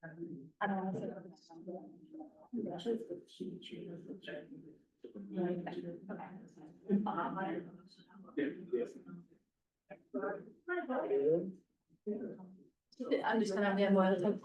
I don't want to say. I'm just gonna have more of the.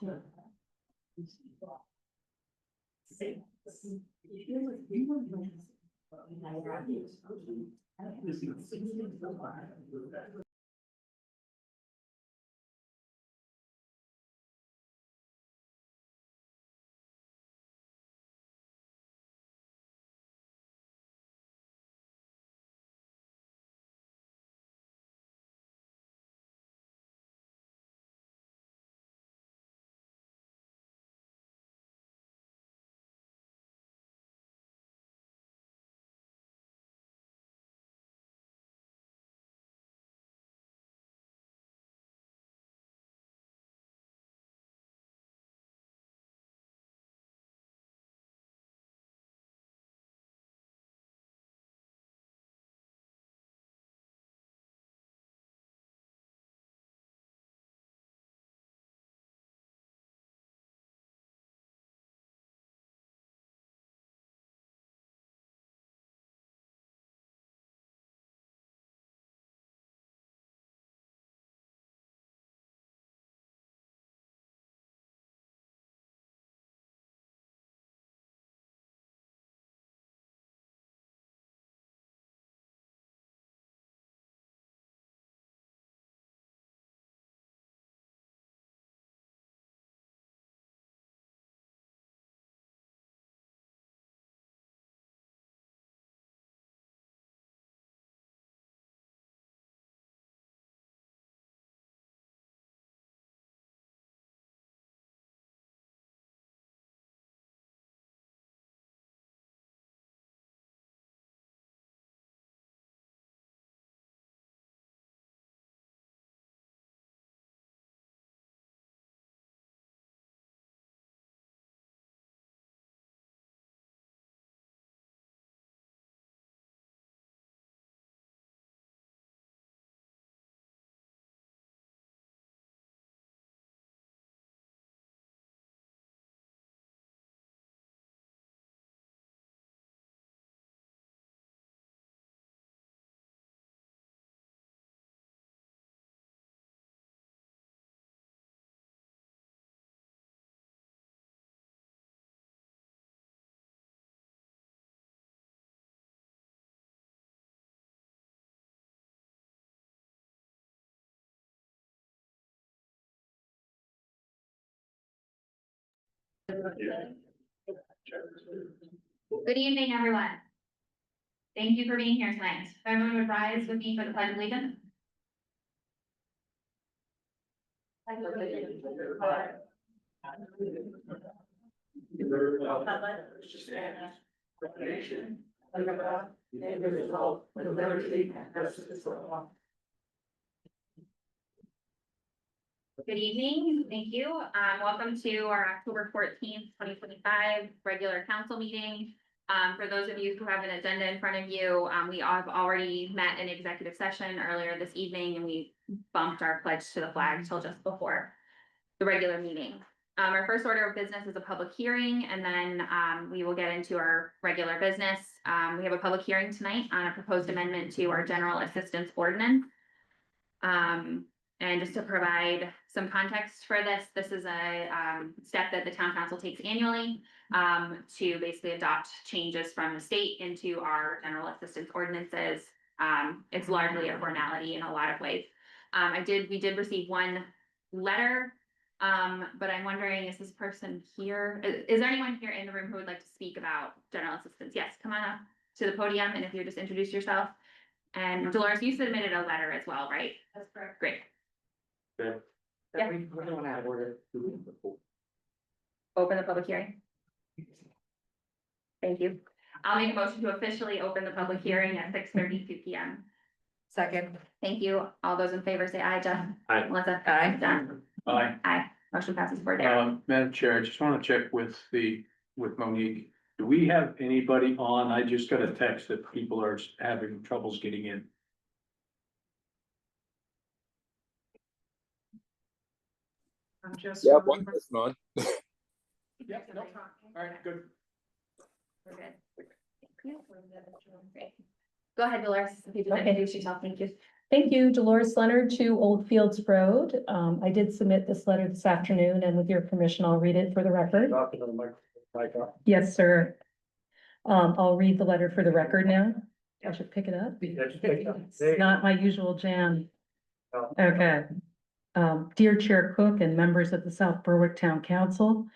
Good evening, everyone. Thank you for being here tonight. If everyone would rise with me for the pledge of allegiance. Good evening, thank you. Welcome to our October 14th, 2025 regular council meeting. For those of you who have an agenda in front of you, we have already met in executive session earlier this evening and we bumped our pledge to the flag till just before the regular meeting. Our first order of business is a public hearing and then we will get into our regular business. We have a public hearing tonight on a proposed amendment to our general assistance ordinance. And just to provide some context for this, this is a step that the town council takes annually to basically adopt changes from the state into our general assistance ordinances. It's largely a formality in a lot of ways. We did receive one letter, but I'm wondering, is this person here? Is there anyone here in the room who would like to speak about general assistance? Yes, come on up to the podium and if you just introduce yourself. And Dolores, you submitted a letter as well, right? That's correct. Great. Yeah. Yeah. We're going out of order. Open the public hearing. Thank you. I'll make a motion to officially open the public hearing at 6:32 p.m. Second. Thank you. All those in favor say aye, Jeff. Aye. Melissa. Aye. John. Aye. Aye. Motion passes 4-0. Madam Chair, I just want to check with Monique. Do we have anybody on? I just got a text that people are having troubles getting in. I'm just. Yeah, one person on. Yeah, no, all right, good. We're good. Great. Go ahead, Dolores. If you just Okay. introduce yourself, thank you. Thank you, Dolores Leonard, to Old Fields Road. I did submit this letter this afternoon, and with your permission, I'll read it for the record. Talking to the microphone. Yes, sir. I'll read the letter for the record now. I should pick it up. It's not my usual jam. No. Okay. Dear Chair Cook and members of the South Berwick Town Council,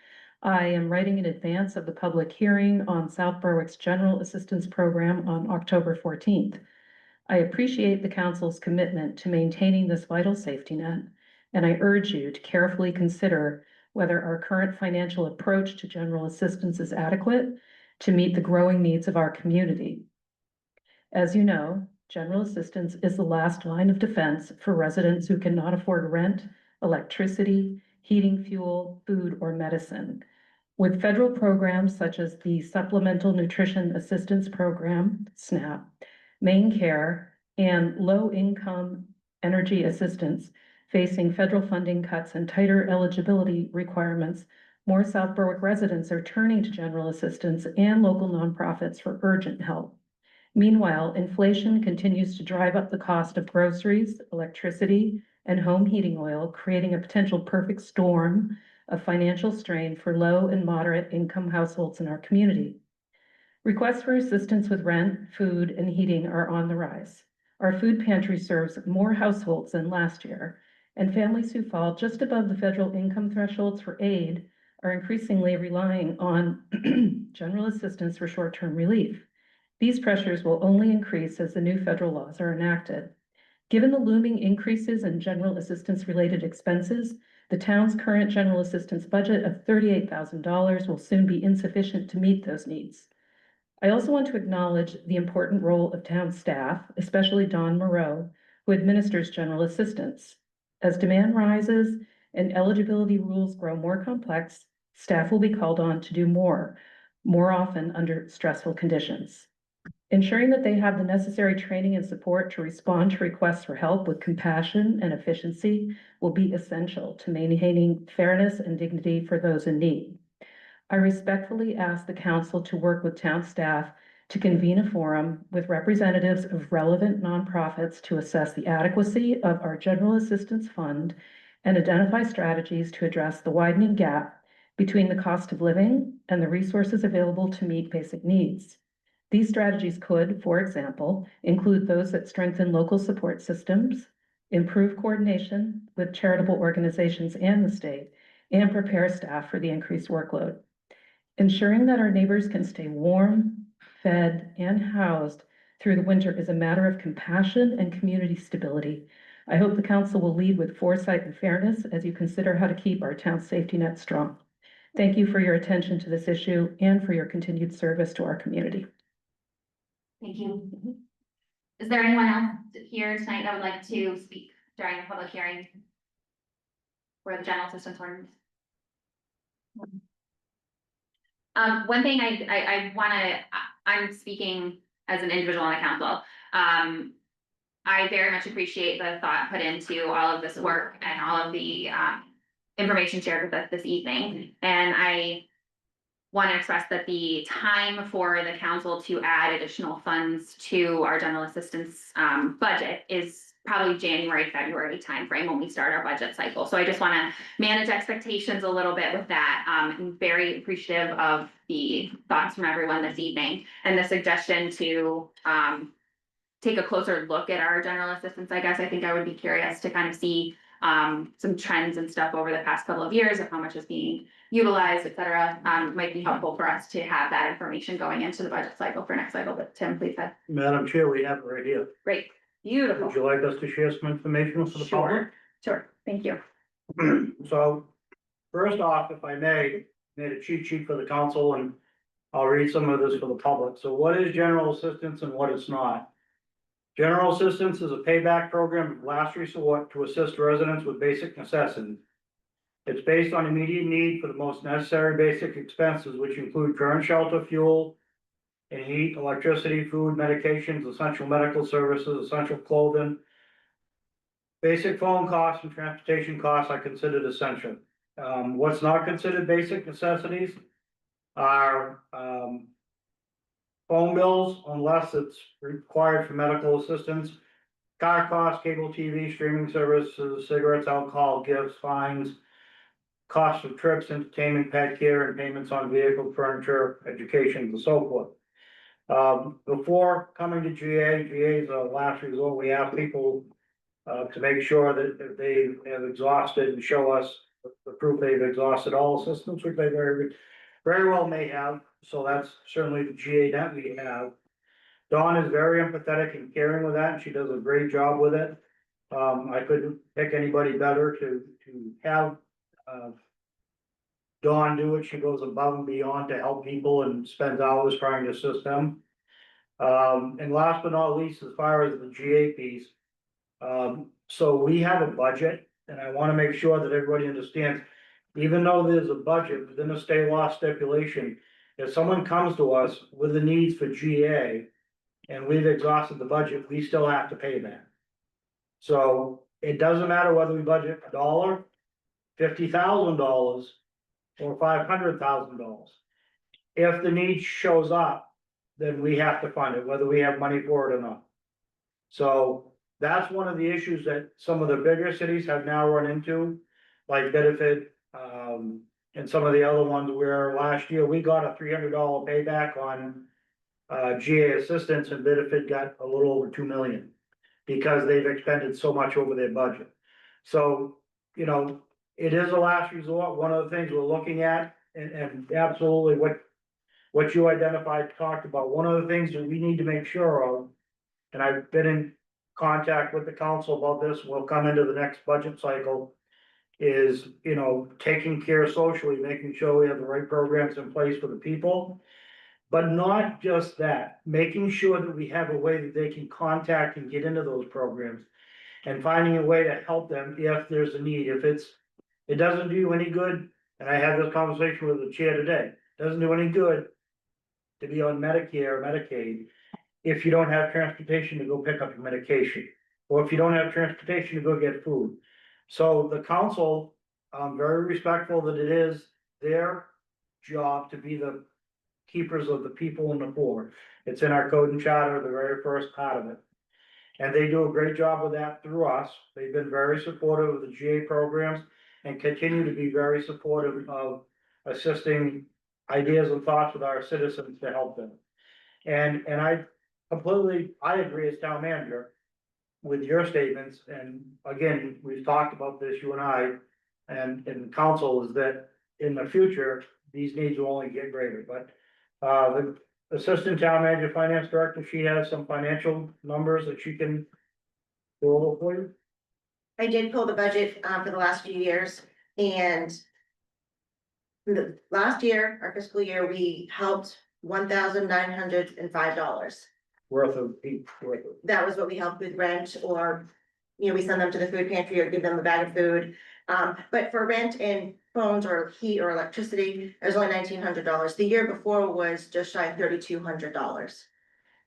I am writing in advance of the public hearing on South Berwick's General Assistance Program on October 14th. I appreciate the council's commitment to maintaining this vital safety net, and I urge you to carefully consider whether our current financial approach to general assistance is adequate to meet the growing needs of our community. As you know, general assistance is the last line of defense for residents who cannot afford rent, electricity, heating fuel, food, or medicine. With federal programs such as the Supplemental Nutrition Assistance Program, SNAP, Maine Care, and low-income energy assistance facing federal funding cuts and tighter eligibility requirements, more South Berwick residents are turning to general assistance and local nonprofits for urgent help. Meanwhile, inflation continues to drive up the cost of groceries, electricity, and home heating oil, creating a potential perfect storm of financial strain for low and moderate income households in our community. Requests for assistance with rent, food, and heating are on the rise. Our food pantry serves more households than last year, and families who fall just above the federal income thresholds for aid are increasingly relying on general assistance for short-term relief. These pressures will only increase as the new federal laws are enacted. Given the looming increases in general assistance-related expenses, the town's current general assistance budget of $38,000 will soon be insufficient to meet those needs. I also want to acknowledge the important role of town staff, especially Dawn Moreau, who administers general assistance. As demand rises and eligibility rules grow more complex, staff will be called on to do more often under stressful conditions. Ensuring that they have the necessary training and support to respond to requests for help with compassion and efficiency will be essential to maintaining fairness and dignity for those in need. I respectfully ask the council to work with town staff to convene a forum with representatives of relevant nonprofits to assess the adequacy of our general assistance fund and identify strategies to address the widening gap between the cost of living and the resources available to meet basic needs. These strategies could, for example, include those that strengthen local support systems, improve coordination with charitable organizations and the state, and prepare staff for the increased workload. Ensuring that our neighbors can stay warm, fed, and housed through the winter is a matter of compassion and community stability. I hope the council will lead with foresight and fairness as you consider how to keep our town's safety net strong. Thank you for your attention to this issue and for your continued service to our community. Thank you. Is there anyone else here tonight that would like to speak during the public hearing for the general assistance ordinance? One thing I'm speaking as an individual on the council. I very much appreciate the thought put into all of this work and all of the information shared with us this evening. And I want to express that the time for the council to add additional funds to our general assistance budget is probably January, February timeframe when we start our budget cycle. So I just want to manage expectations a little bit with that. I'm very appreciative of the thoughts from everyone this evening and the suggestion to take a closer look at our general assistance. I guess I think I would be curious to kind of see some trends and stuff over the past couple of years of how much is being utilized, et cetera. Might be helpful for us to have that information going into the budget cycle for next cycle. But Tim, please ahead. Madam Chair, we have it right here. Great, beautiful. Would you like us to share some information for the public? Sure, thank you. So, first off, if I may, made a cheat sheet for the council and I'll read some of this for the public. So what is general assistance and what it's not? General assistance is a payback program of last resort to assist residents with basic necessities. It's based on immediate need for the most necessary basic expenses, which include current shelter, fuel, and heat, electricity, food, medications, essential medical services, essential clothing. Basic phone costs and transportation costs are considered essential. What's not considered basic necessities are, phone bills unless it's required for medical assistance, car costs, cable TV, streaming services, cigarettes, alcohol, gifts, fines, cost of trips, entertainment, pet care, and payments on vehicle, furniture, education, and so forth. Before coming to GA is a last resort. We ask people to make sure that if they have exhausted and show us the proof they've exhausted all assistance, which they very well may have. So that's certainly the GA that we have. Dawn is very empathetic and caring with that, and she does a great job with it. I couldn't pick anybody better to have, Dawn do it. She goes above and beyond to help people and spends hours trying to assist them. And last but not least, as far as the GA piece, so we have a budget, and I wanna make sure that everybody understands, even though there's a budget within a state law stipulation, if someone comes to us with the needs for GA and we've exhausted the budget, we still have to pay that. So it doesn't matter whether we budget $1, $50,000, or $500,000. If the need shows up, then we have to fund it, whether we have money for it or not. So that's one of the issues that some of the bigger cities have now run into, like Bedford, and some of the other ones where last year we got a $300 payback on GA assistance, and Bedford got a little over 2 million because they've expended so much over their budget. So, you know, it is a last resort. One of the things we're looking at, and absolutely what you identified, talked about, one of the things that we need to make sure of, and I've been in contact with the council about this, we'll come into the next budget cycle, is, you know, taking care socially, making sure we have the right programs in place for the people. But not just that, making sure that we have a way that they can contact and get into those programs. And finding a way to help them if there's a need, it doesn't do you any good, and I had this conversation with the chair today, doesn't do any good to be on Medicare or Medicaid if you don't have transportation to go pick up your medication, or if you don't have transportation to go get food. So the council, I'm very respectful that it is their job to be the keepers of the people and the poor. It's in our code and charter, the very first part of it. And they do a great job with that through us. They've been very supportive of the GA programs and continue to be very supportive of assisting ideas and thoughts with our citizens to help them. And I agree as town manager with your statements, and again, we've talked about this, you and I, and council, is that in the future, these needs will only get greater, but the assistant town manager, finance director, she has some financial numbers that she can go over for you. I did pull the budget for the last few years, and the last year, our fiscal year, we helped $1,905. Worth of. That was what we helped with rent, or, you know, we send them to the food pantry or give them a bag of food. But for rent and phones or heat or electricity, it was only $1,900. The year before was just shy of $3,200.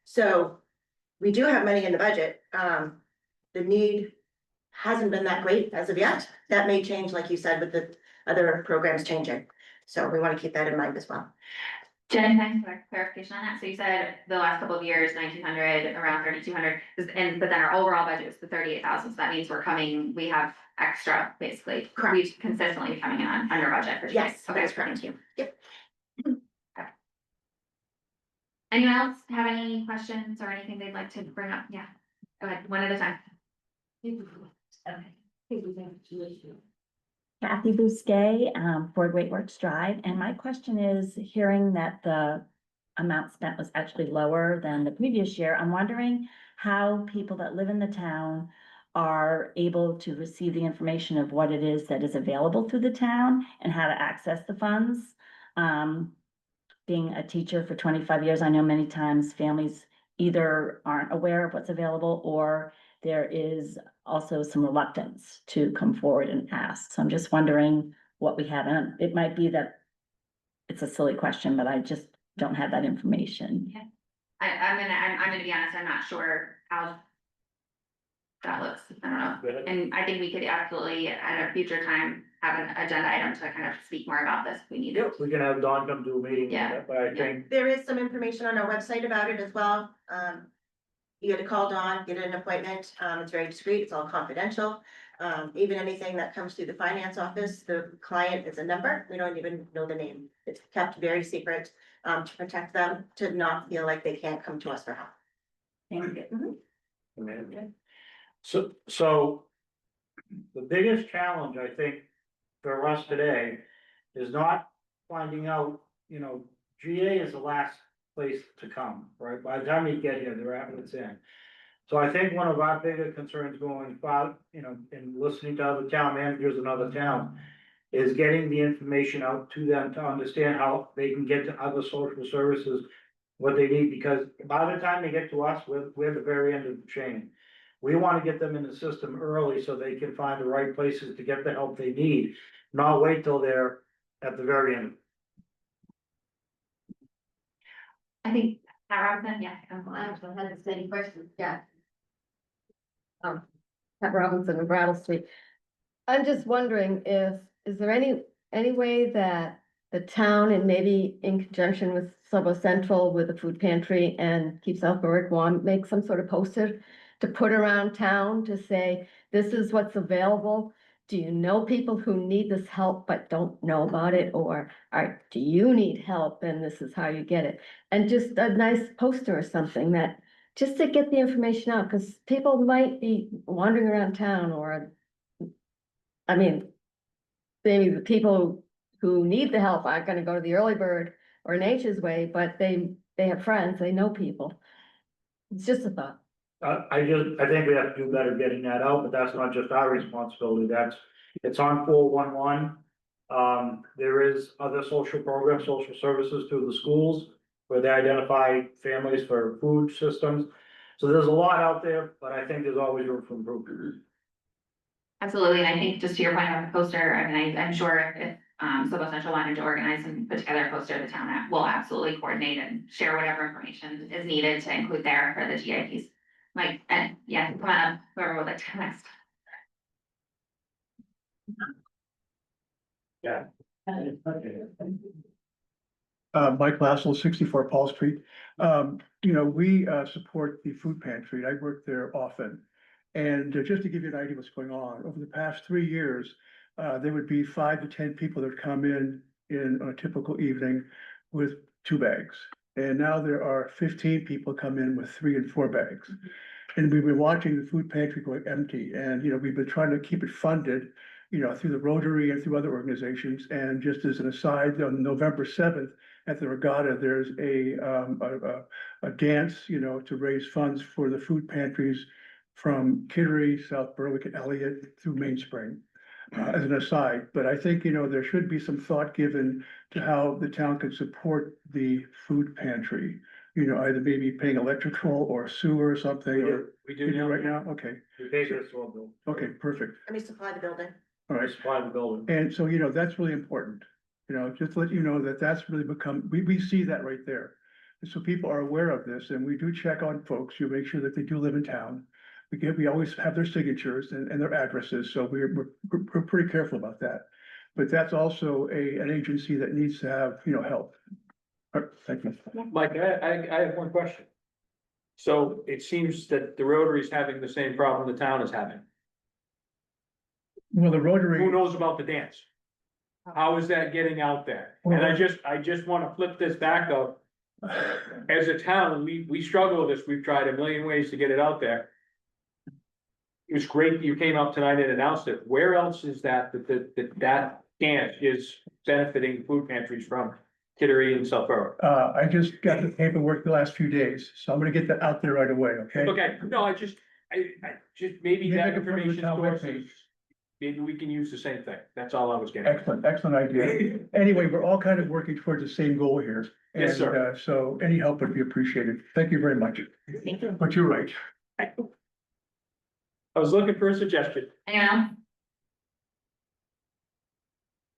So we do have money in the budget. The need hasn't been that great as of yet. That may change, like you said, with the other programs changing. So we want to keep that in mind as well. Jen, thanks for clarification on that. So you said the last couple of years, 1,900, around 3,200, and but then our overall budget is the 38,000. So that means we have extra, basically. Correct. We've consistently been coming in under budget for. Yes, Okay, that's correct. thank you. Yep. Okay. Anyone else have any questions or anything they'd like to bring up? Yeah, go ahead, one at a time. Kathy Bousquet, for Great Works Drive, and my question is, hearing that the amount spent was actually lower than the previous year, I'm wondering how people that live in the town are able to receive the information of what it is that is available through the town and how to access the funds. Being a teacher for 25 years, I know many times families either aren't aware of what's available, or there is also some reluctance to come forward and ask. So I'm just wondering what we have, and it might be that it's a silly question, but I just don't have that information. I'm gonna be honest, I'm not sure how that looks. I don't know. And I think we could absolutely at a future time have an agenda item to kind of speak more about this if we need it. We can have Dawn come to a meeting, Yeah. but I think, There is some information on our website about it as well. You had to call Dawn, get an appointment. It's very discreet, it's all confidential. Even anything that comes through the finance office, the client is a number, we don't even know the name. It's kept very secret, to protect them, to not feel like they can't come to us for help. Thank you. so the biggest challenge, I think, for us today is not finding out, GA is the last place to come, right? By the time you get here, they're at what's in. So I think one of our bigger concerns going forward, and listening to other town managers in other towns, is getting the information out to them to understand how they can get to other social services, what they need, because by the time they get to us, we're the very end of the chain. We wanna get them in the system early so they can find the right places to get the help they need, not wait till they're at the very end. I think, Pat Robinson, yeah. I actually had the same question, yeah. Pat Robinson of Brattle Street. I'm just wondering is there any way that the town and maybe in conjunction with Subo Central with the food pantry and Keep South Berwick Warm, make some sort of poster to put around town to say, this is what's available? Do you know people who need this help but don't know about it? Or do you need help and this is how you get it? And just a nice poster or something that, just to get the information out, because people might be wandering around town or, I mean, maybe the people who need the help aren't gonna go to the Early Bird or Nature's Way, but they have friends, they know people. It's just a thought. I think we have to do better getting that out, but that's not just our responsibility, it's on 411. There is other social programs, social services through the schools, where they identify families for food systems. So there's a lot out there, but I think there's always room for improvement. Absolutely, and I think just to your point about the poster, I mean, I'm sure if Subo Central wanted to organize and put together a poster, the town will absolutely coordinate and share whatever information is needed to include there for the GIPs. Like, and yeah, come on up, whoever would like to next. Yeah. Mike Lassell, 64 Paul Street. We support the food pantry. I work there often. And just to give you an idea what's going on, over the past 3 years, there would be 5 to 10 people that come in on a typical evening with 2 bags. And now there are 15 people come in with 3 and 4 bags. And we've been watching the food pantry going empty, and, we've been trying to keep it funded, through the Rotary and through other organizations. And just as an aside, on November 7th, at the regatta, there's a dance, to raise funds for the food pantries from Kittery, South Berwick, and Elliott through Mainspring, as an aside. But I think, there should be some thought given to how the town could support the food pantry. Either maybe paying electrical or sewer or something, or We you do do now. right now? Okay, We pay for this whole bill. okay, perfect. Let me supply the building. All I right. supply the building. And so, that's really important, just to let you know that that's really become, we see that right there. And so people are aware of this, and we do check on folks, you make sure that they do live in town. We always have their signatures and their addresses, so we're pretty careful about that. But that's also an agency that needs to have, help. All right, thank you. Mike, I have one question. So it seems that the Rotary is having the same problem the town is having. Well, the Who Rotary, knows about the dance? How is that getting out there? And I just wanna flip this back up. As a town, we struggle with this. We've tried a million ways to get it out there. It was great that you came up tonight and announced it. Where else is that dance is benefiting food pantries from Kittery and South Berwick? I just got the paperwork the last few days, so I'm gonna get that out there right away, okay? Okay, no, I just maybe You that make it from the information town source webpage. is, maybe we can use the same thing. That's all I was getting. Excellent idea. Anyway, we're all kind of working towards the same goal here. Yes, sir. And, so any help would be appreciated. Thank you very much. Thank you. But you're right. I was looking for a suggestion. Anyone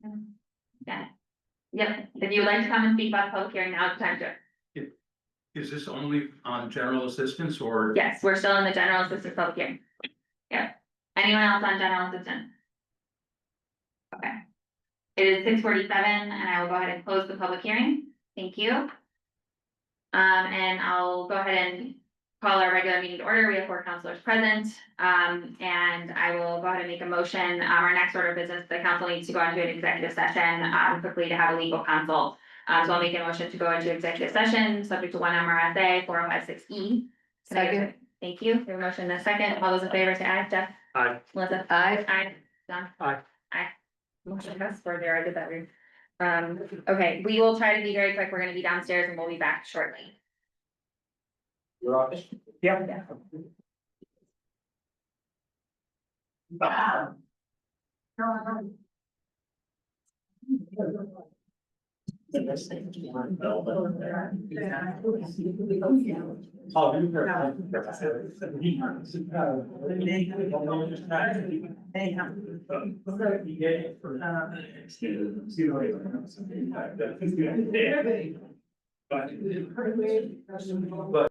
else? Yeah. Yep, if you would like to come and speak about the public hearing, now is the time to. Is this only on general assistance or? Yes, we're still in the general assistance public hearing. Yeah. Anyone else on general assistance? Okay. It is 6:47, and I will go ahead and close the public hearing. Thank you. And I'll go ahead and call our regular meeting to order. We have 4 counselors present. And I will go ahead and make a motion. Our next order of business, the council needs to go into an executive session, quickly to have a legal counsel. So I'll make a motion to go into executive session, subject to 1 MRSA 4056E. Second. Thank you. We have a motion and a second. All those in favor say aye. Jeff? Aye. Melissa? Aye. Aye. John? Aye. Aye. Motion passed 4-0. I did that weird. Okay, we will try to be very quick. We're gonna be downstairs and we'll be back shortly. You're on. Yeah. Oh, you But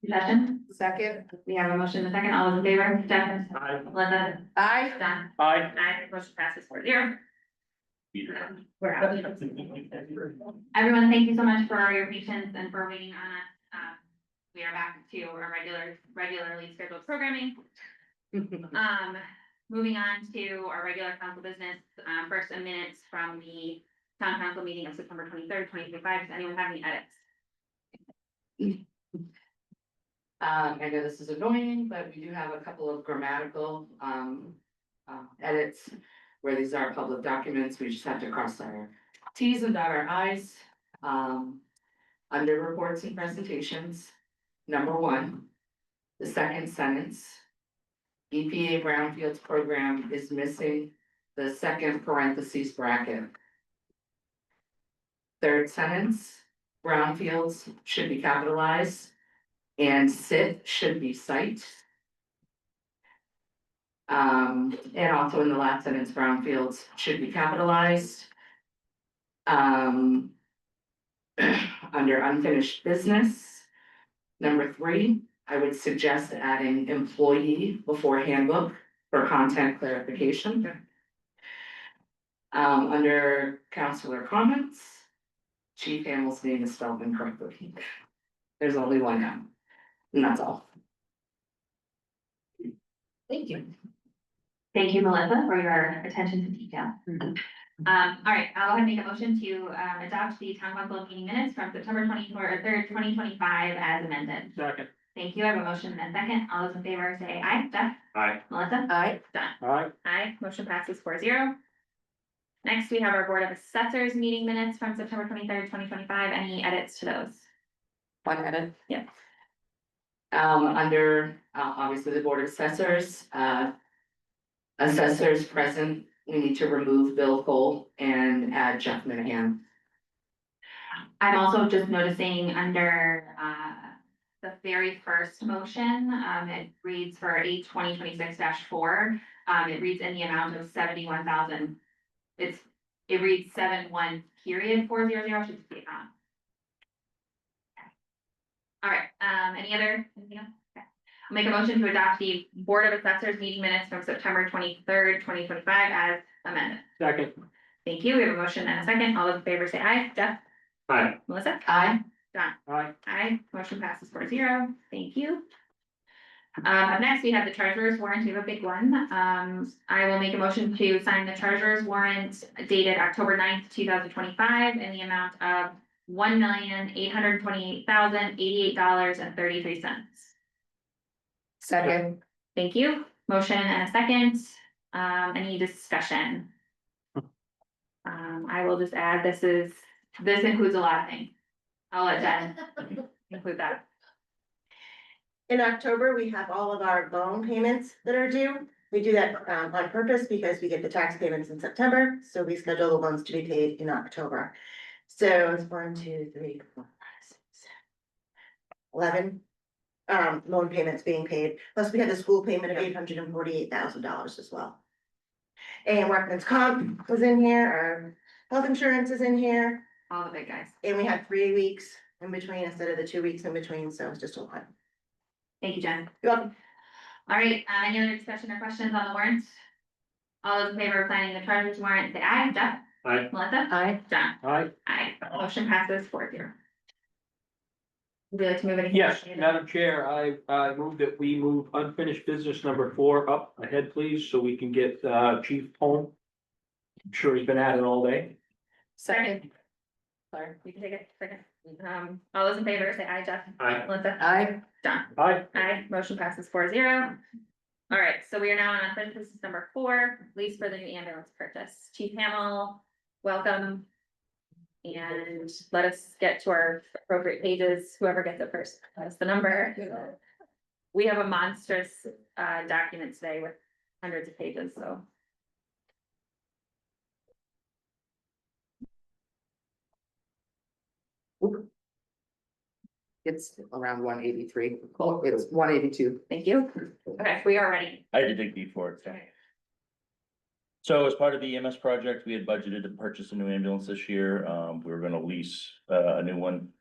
Discussion? Second. We have a motion and a second. All those in favor? Jeff? Aye. Melissa? Aye. John? Aye. Aye. Motion passes 4-0. We're out. Everyone, thank you so much for your patience and for waiting on us. We are back to our regularly scheduled programming. Moving on to our regular council business, first a minutes from the town council meeting of September 23rd, 2025. Does anyone have any edits? I know this is annoying, but we do have a couple of grammatical, edits. Where these are public documents, we just have to cross our Ts and dot our Is. Under reports and presentations, number 1, the second sentence. EPA Brownfields program is missing the second parentheses bracket. Third sentence, brownfields should be capitalized and sit should be site. And also in the last sentence, brownfields should be capitalized. Under unfinished business, number 3, I would suggest adding employee before handbook for content clarification. Under counselor comments, Chief Hamill's name is spelled incorrectly. There's only one now, and that's all. Thank you. Thank you, Melissa, for your attention to detail. All right, I'll go ahead and make a motion to adopt the town council meeting minutes from September 23rd, 2025 as amended. Second. Thank you. I have a motion and a second. All those in favor say aye. Jeff? Aye. Melissa? Aye. John? Aye. Aye. Motion passes 4-0. Next, we have our Board of Assessors meeting minutes from September 23rd, 2025. Any edits to those? One edit. Yeah. Under, obviously the Board of Assessors, assessors present, we need to remove Bill Cole and add Jeff Minahan. I'm also just noticing under the very first motion, it reads for 8/2026-4. It reads in the amount of 71,000. It reads 71 period 400 should be on. All right, anything else? Okay. I'll make a motion to adopt the Board of Assessors meeting minutes from September 23rd, 2025 as amended. Second. Thank you. We have a motion and a second. All those in favor say aye. Jeff? Aye. Melissa? Aye. John? Aye. Aye. Motion passes 4-0. Thank you. Up next, we have the treasurer's warrant. We have a big one. I will make a motion to sign the treasurer's warrant dated October 9th, 2025 in the amount of $1,828,088.33. Second. Thank you. Motion and a second. Any discussion? I will just add, this includes a lot of things. I'll let Jen include that. In October, we have all of our loan payments that are due. We do that on purpose because we get the tax payments in September, so we schedule the ones to be paid in October. So it's 1, 2, 3, 4, 5, 6, 7, 11 loan payments being paid. Plus we have the school payment of $848,000 as well. And workman's comp was in here, our health insurance is in here, All the big guys. and we had 3 weeks in between instead of the 2 weeks in between, so it's just a lot. Thank you, Jen. You're welcome. All right, any other discussion or questions on the warrant? All those in favor of signing the treasurer's warrant, say aye. Jeff? Aye. Melissa? Aye. John? Aye. Aye. Motion passes 4-0. Would you like to move anything? Yes, Madam Chair, I move that we move unfinished business number 4 up ahead, please, so we can get Chief home. I'm sure he's been at it all day. Second. Sorry, you can take it, second. All those in favor, say aye. Jeff? Aye. Melissa? Aye. John? Aye. Aye, motion passes 4-0. All right, so we are now on unfinished business number 4, lease for the new ambulance purchase. Chief Hamill, welcome. And let us get to our appropriate pages, whoever gets it first, that's the number. We have a monstrous document today with hundreds of pages, so. It's around 183. Oh, it's 182. Thank you. Okay, we are ready. I had to dig deep for it, so. So as part of the EMS project, we had budgeted to purchase a new ambulance this year. We were gonna lease a new one.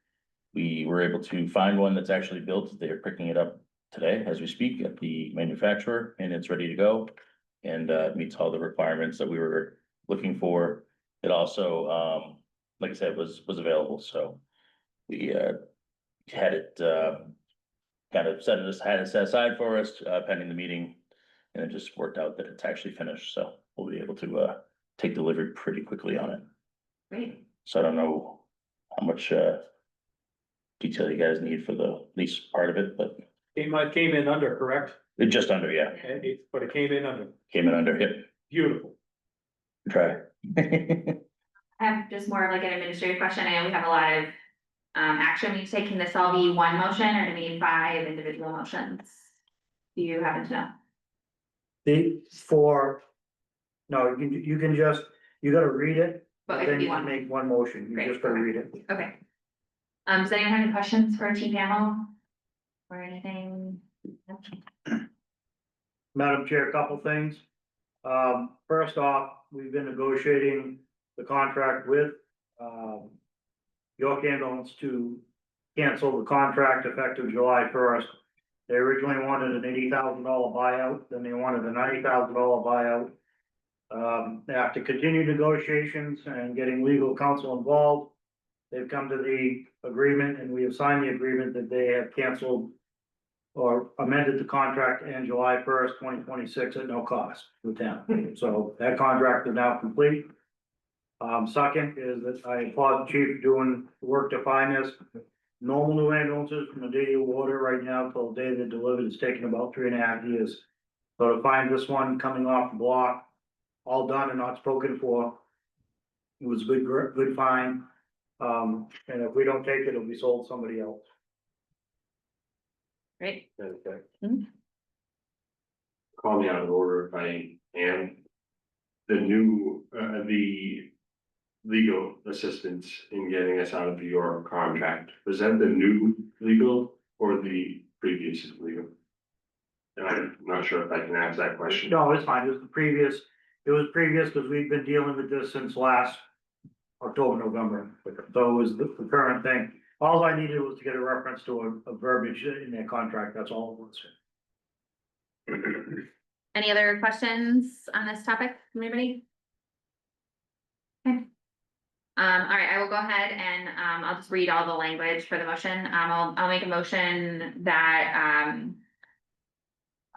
We were able to find one that's actually built. They're picking it up today as we speak at the manufacturer, and it's ready to go. And meets all the requirements that we were looking for. It also, like I said, was available, so we had it kind of had it set aside for us pending the meeting. And it just worked out that it's actually finished, so we'll be able to take delivery pretty quickly on it. Great. So I don't know how much detail you guys need for the lease part of it, but Came in under, correct? it just under, yeah, But it came in under, came in under, yep, beautiful. try. I have just more of like an administrative question. I know we have a lot of action we need to take. Can this all be one motion or do we need 5 individual motions? Do you happen to know? No, you can just, you gotta read it, But it then could be you can one. make one motion, you Great, just gotta okay. read it. Okay. Does anyone have any questions for Chief Hamel? Or anything? Madam Chair, a couple things. First off, we've been negotiating the contract with, York Ambulance to cancel the contract effective July 1st. They originally wanted an $80,000 buyout, then they wanted a $90,000 buyout. After continued negotiations and getting legal counsel involved, they've come to the agreement and we have signed the agreement that they have canceled or amended the contract in July 1st, 2026 at no cost with them. So that contract is now complete. Second is that I applaud the chief for doing the work to find this. Normal new ambulances from the day you order right now till the day they're delivered, it's taken about 3.5 years. So to find this one coming off the block, all done and not spoken for, it was good find. And if we don't take it, it'll be sold to somebody else. Great. Okay. Mhm. Call me out of order if I am. The new, the legal assistance in getting us out of your contract, was that the new legal or the previous legal? And I'm not sure if I can ask that question. No, it's fine, it was previous because we've been dealing with this since last October, November. So it was the current thing. All I needed was to get a reference to a verbiage in their contract, that's all it was. Any other questions on this topic from anybody? Okay. All right, I will go ahead and, I'll just read all the language for the motion. I'll make a motion that,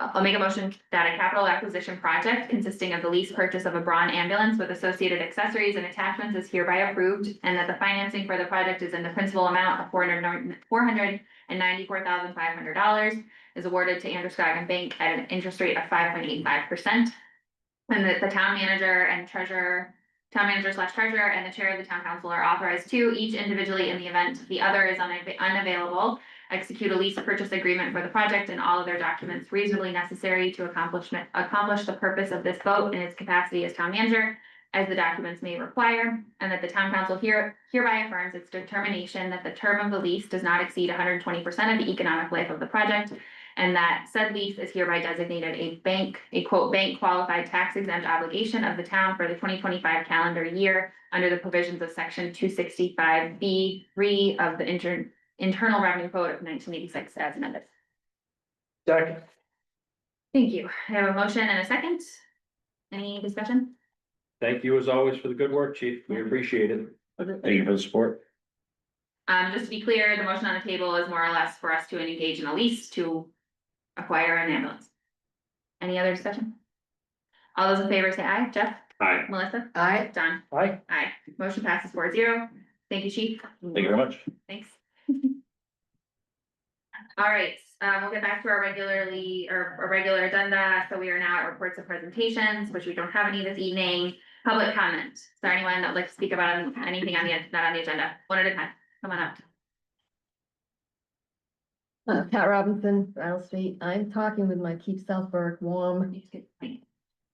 I'll make a motion that a capital acquisition project consisting of the lease purchase of a Braun ambulance with associated accessories and attachments is hereby approved, and that the financing for the project is in the principal amount of $494,500 is awarded to Androscoggin Bank at an interest rate of 5.85%. And that the town manager and treasurer, town manager/treasurer and the chair of the town council are authorized to, each individually in the event the other is unavailable, execute a lease purchase agreement for the project and all other documents reasonably necessary to accomplish the purpose of this vote in its capacity as town manager, as the documents may require, and that the town council hereby affirms its determination that the term of the lease does not exceed 120% of the economic life of the project, and that said lease is hereby designated a quote, bank qualified tax exempt obligation of the town for the 2025 calendar year under the provisions of section 265B3 of the Internal Revenue Code of 1986 as amended. Second. Thank you. I have a motion and a second. Any discussion? Thank you as always for the good work, chief. We appreciate it. Thank you for the support. Just to be clear, the motion on the table is more or less for us to engage in a lease to acquire an ambulance. Any other discussion? All those in favor say aye. Jeff? Aye. Melissa? Aye. Don? Aye. Aye. Motion passes 4-0. Thank you, chief. Thank you very much. Thanks. All right, we'll get back to our regular agenda. So we are now at reports and presentations, which we don't have any this evening. Public comment. Is there anyone that would like to speak about anything not on the agenda? One at a time. Come on up. Pat Robinson, Rattle Street. I'm talking with my Keep South Berwick warm.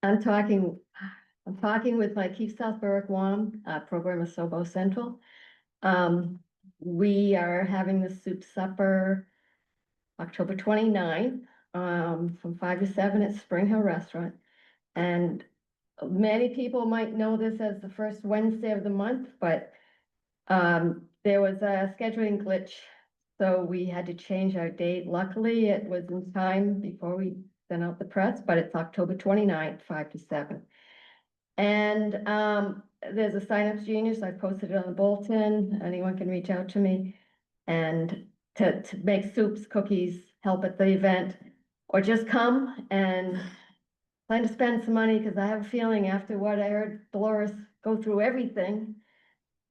I'm talking with my Keep South Berwick warm, program of Sobo Central. We are having the soup supper October 29th, from 5 to 7 at Spring Hill Restaurant. And many people might know this as the first Wednesday of the month, but there was a scheduling glitch So we had to change our date. Luckily, it was in time before we sent out the press, but it's October 29th, 5 to 7. And there's a sign up genius. I posted it on the bulletin. Anyone can reach out to me. And to make soups, cookies, help at the event, or just come and plan to spend some money, because I have a feeling after what I heard Dolores go through everything,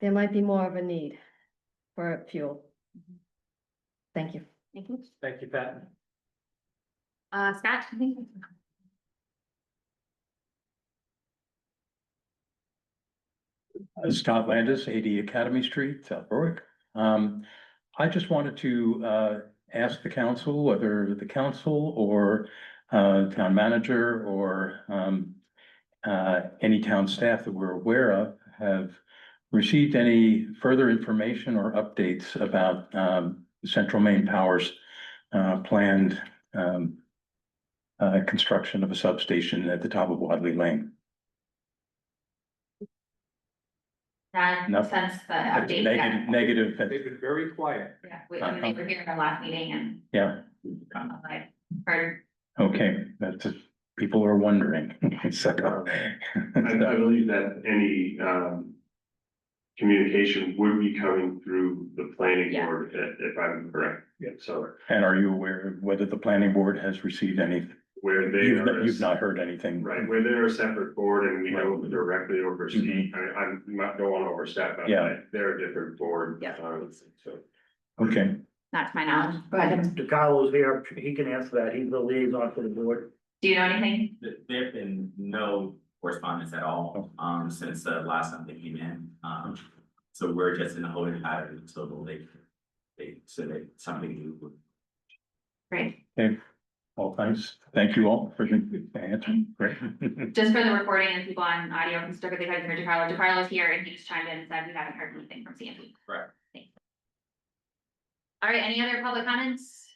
there might be more of a need for fuel. Thank you. Thank you. Thank you, Pat. Scott? Scott Landis, 80 Academy Street, South Berwick. I just wanted to ask the council whether the council or town manager or any town staff that we're aware of have received any further information or updates about Central Maine Power's planned construction of a substation at the top of Wadley Lane. That No. since the update, yeah. Negative, They've been very quiet. Yeah, I mean, they were here in our last meeting and. yeah, I heard, okay, that's, people are wondering. So, I believe that any, communication would be coming through the planning Yeah. board, if I'm correct. Yeah. So and are you aware of whether the planning board has received any, where they are. you've not heard anything? Right, where they're a separate board and we don't directly oversee, I'm not, don't want to overstep, but Yeah. they're a different board. Yeah. So. Okay, not to my knowledge, go ahead. DeCarlo's here, he can answer that, he's the liaison for the board. Do you know anything? There have been no correspondence at all, since the last time they came in. So we're just in a holding pattern until they submit something new. Great. well, thanks, thank you all for the answer, great. Just for the recording and people on audio, who stuck at the head of DeCarlo. DeCarlo's here and he just chimed in and said we haven't heard anything from CMP. Right. Thanks. All right, any other public comments?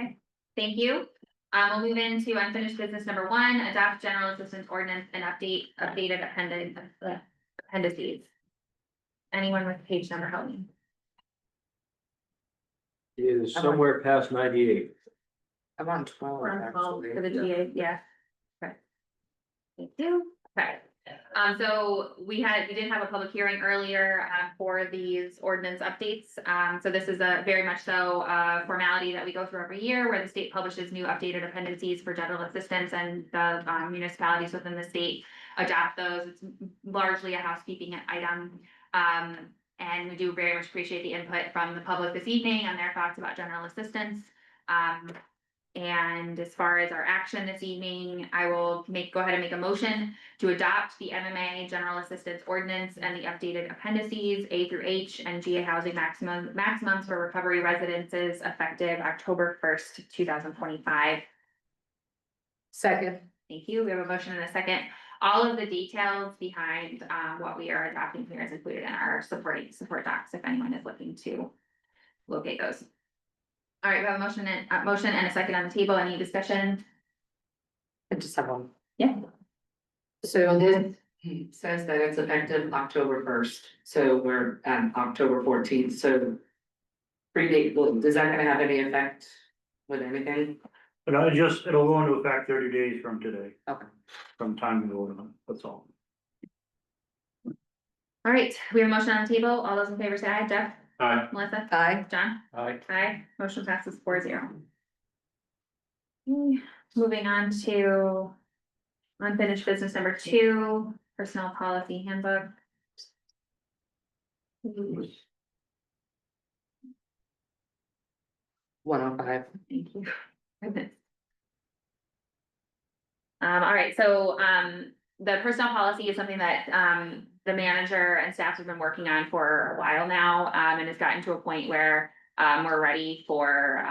Okay, thank you. We'll move into unfinished business number 1, adopt general assistance ordinance and updated appendices. Anyone with page number help me? It is somewhere past 98. I'm on 12. For the GA, yeah. Okay. Thank you. Okay. So we did have a public hearing earlier for these ordinance updates. So this is a very much so formality that we go through every year where the state publishes new updated appendices for general assistance, and the municipalities within the state adopt those. It's largely a housekeeping item. And we do very much appreciate the input from the public this evening and their thoughts about general assistance. And as far as our action this evening, I will go ahead and make a motion to adopt the MMA General Assistance Ordinance and the updated appendices A through H and GA housing maximums for recovery residences effective October 1st, 2025. Second. Thank you. We have a motion and a second. All of the details behind what we are adopting here is included in our support docs, if anyone is looking to locate those. All right, we have a motion and a second on the table. Any discussion? I just have one. Yeah. So this says that it's effective October 1st, so we're at October 14th, so predate, is that gonna have any effect with anything? But it'll go into effect 30 days from today. Okay. From time to vote on it, that's all. All right, we have a motion on the table. All those in favor say aye. Jeff? Aye. Melissa? Aye. John? Aye. Aye. Motion passes 4-0. Moving on to unfinished business number 2, personnel policy handbook. 105. Thank you. All right, so, the personnel policy is something that, the manager and staff have been working on for a while now, and it's gotten to a point where, we're ready for,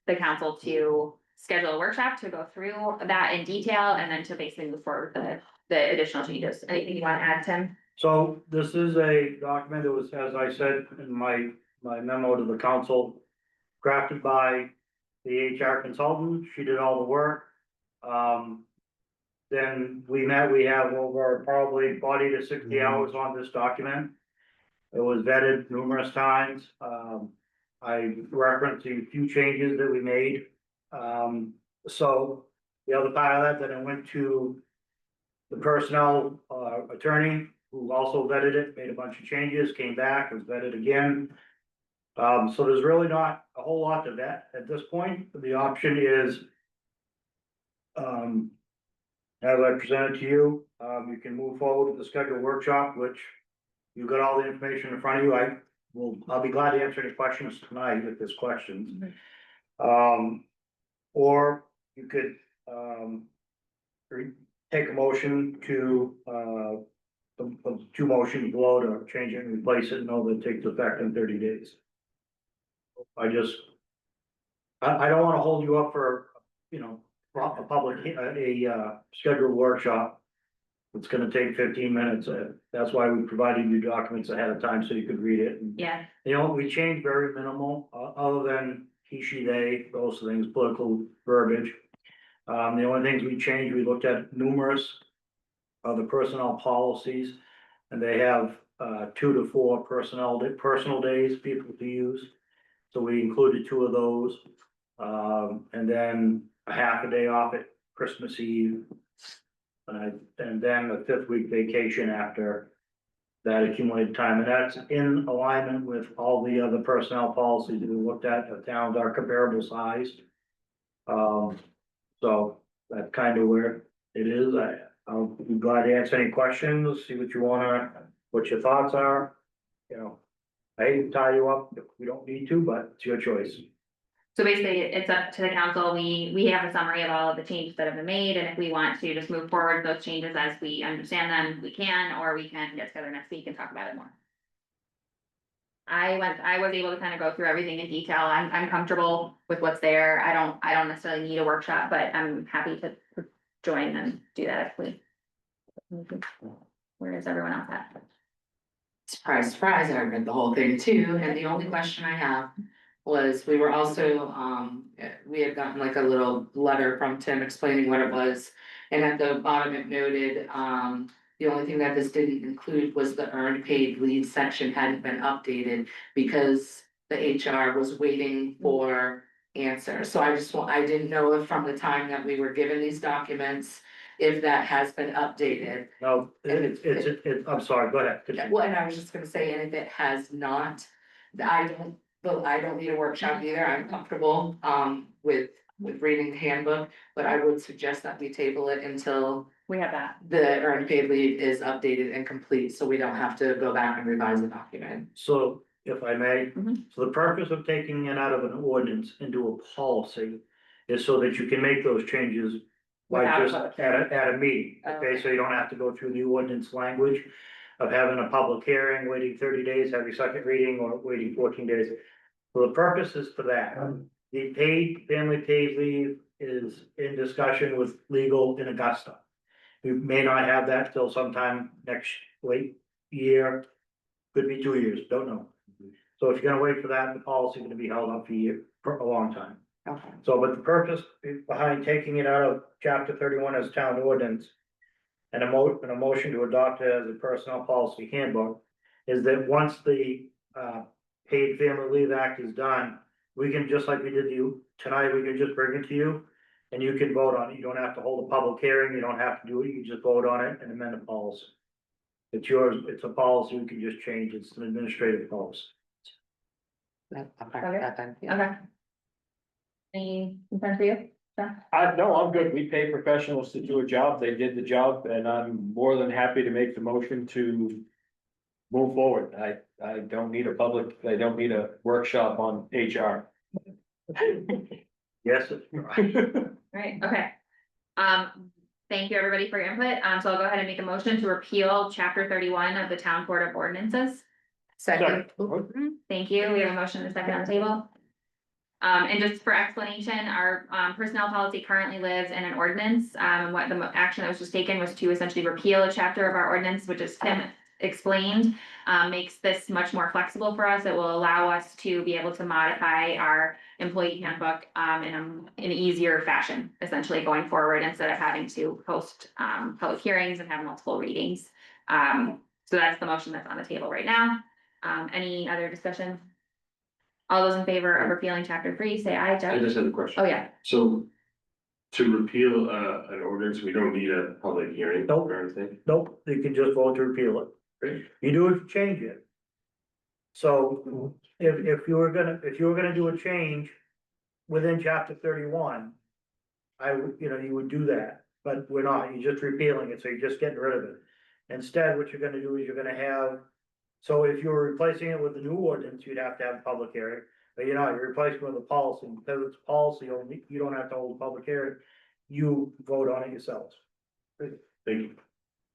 the council to schedule a workshop to go through that in detail and then to basically move forward with the additional changes. Anything you want to add, Tim? So this is a document that was, as I said in my memo to the council, drafted by the HR consultant. She did all the work. Then we have over probably 40 to 60 hours on this document. It was vetted numerous times. I referenced a few changes that we made. So the other part of that, then I went to the personnel, attorney, who also vetted it, made a bunch of changes, came back, was vetted again. So there's really not a whole lot to vet at this point. The option is, as I presented to you, you can move forward with the scheduled workshop, which you've got all the information in front of you. I'll be glad to answer any questions tonight if there's questions. Or you could, take a motion to, two motions below to change it and replace it, and know that it takes effect in 30 days. I don't wanna hold you up for, a public, scheduled workshop. It's gonna take 15 minutes, that's why we provided you documents ahead of time so you could read it. And, Yeah, we changed very minimal, other than he, she, they, those things, political verbiage. The only things we changed, we looked at numerous of the personnel policies, and they have 2 to 4 personal days people to use. So we included 2 of those, and then a half a day off at Christmas Eve. And then a 5th week vacation after that accumulated time, and that's in alignment with all the other personnel policies that we looked at. The towns are comparable sized. So that's kind of where it is. I'll be glad to answer any questions, see what your thoughts are. I hate to tie you up if we don't need to, but it's your choice. so basically, it's up to the council. We have a summary of all of the changes that have been made, and if we want to just move forward with those changes as we understand them, we can, or we can get together next week and talk about it more. I was able to kind of go through everything in detail. I'm comfortable with what's there. I don't necessarily need a workshop, but I'm happy to join and do that if we. Where is everyone else at? Surprise, surprise, I read the whole thing too, and the only question I have was, we were also, we had gotten like a little letter from Tim explaining what it was. And at the bottom it noted, the only thing that this didn't include was the earned paid leave section hadn't been updated because the HR was waiting for answers. So I didn't know if from the time that we were given these documents, if that has been updated. No, I'm sorry, go ahead. Well, and I was just gonna say, and if it has not, I don't need a workshop either, I'm comfortable, with reading the handbook. But I would suggest that we table it until We have that. the earned paid leave is updated and complete, so we don't have to go back and revise the document. So if I may, Mhm. so the purpose of taking it out of an ordinance into a policy is so that you can make those changes like Without a just public at a meeting, Oh, okay? So you don't have to go through the ordinance language of having a public hearing, waiting 30 days, have your second reading, or waiting 14 days. So the purpose is for that. The family paid leave is in discussion with legal in Augusta. We may not have that till sometime next late year, could be 2 years, don't know. So if you're gonna wait for that, the policy is gonna be held up for a long time. Okay. So, but the purpose behind taking it out of chapter 31 as town ordinance and a motion to adopt it as a personnel policy handbook is that once the paid family leave act is done, we can, just like we did tonight, we can just bring it to you and you can vote on it. You don't have to hold a public hearing. You don't have to do it. You just vote on it and amend the policy. It's yours. It's a policy. We can just change. It's an administrative policy. Okay. Any concern for you? John? No, I'm good. We pay professionals to do a job. They did the job, and I'm more than happy to make the motion to move forward. I don't need I don't need a workshop on HR. Yes. Right, okay. Thank you, everybody, for your input. So I'll go ahead and make a motion to repeal chapter 31 of the Town Code of Ordinances. Second. Thank you. We have a motion and a second on the table. And just for explanation, our personnel policy currently lives in an ordinance. What the action that was just taken was to essentially repeal a chapter of our ordinance, which is Tim explained, makes this much more flexible for us. It will allow us to be able to modify our employee handbook in an easier fashion, essentially going forward, instead of having to post public hearings and have multiple readings. So that's the motion that's on the table right now. Any other discussion? All those in favor of repealing chapter 3, say aye, I Jeff? just had a question. Oh, yeah, So to repeal an ordinance, we don't need a public hearing Nope. or anything? Nope, you can just vote to repeal it. Great. You do it to change it. So if you were gonna do a change within chapter 31, I would, you would do that, but we're not, you're just repealing it, so you're just getting rid of it. Instead, what you're gonna do is you're gonna have, so if you're replacing it with a new ordinance, you'd have to have a public hearing. But you're not, you're replacing it with a policy, because it's policy only, you don't have to hold a public hearing, you vote on it yourselves. Thank you.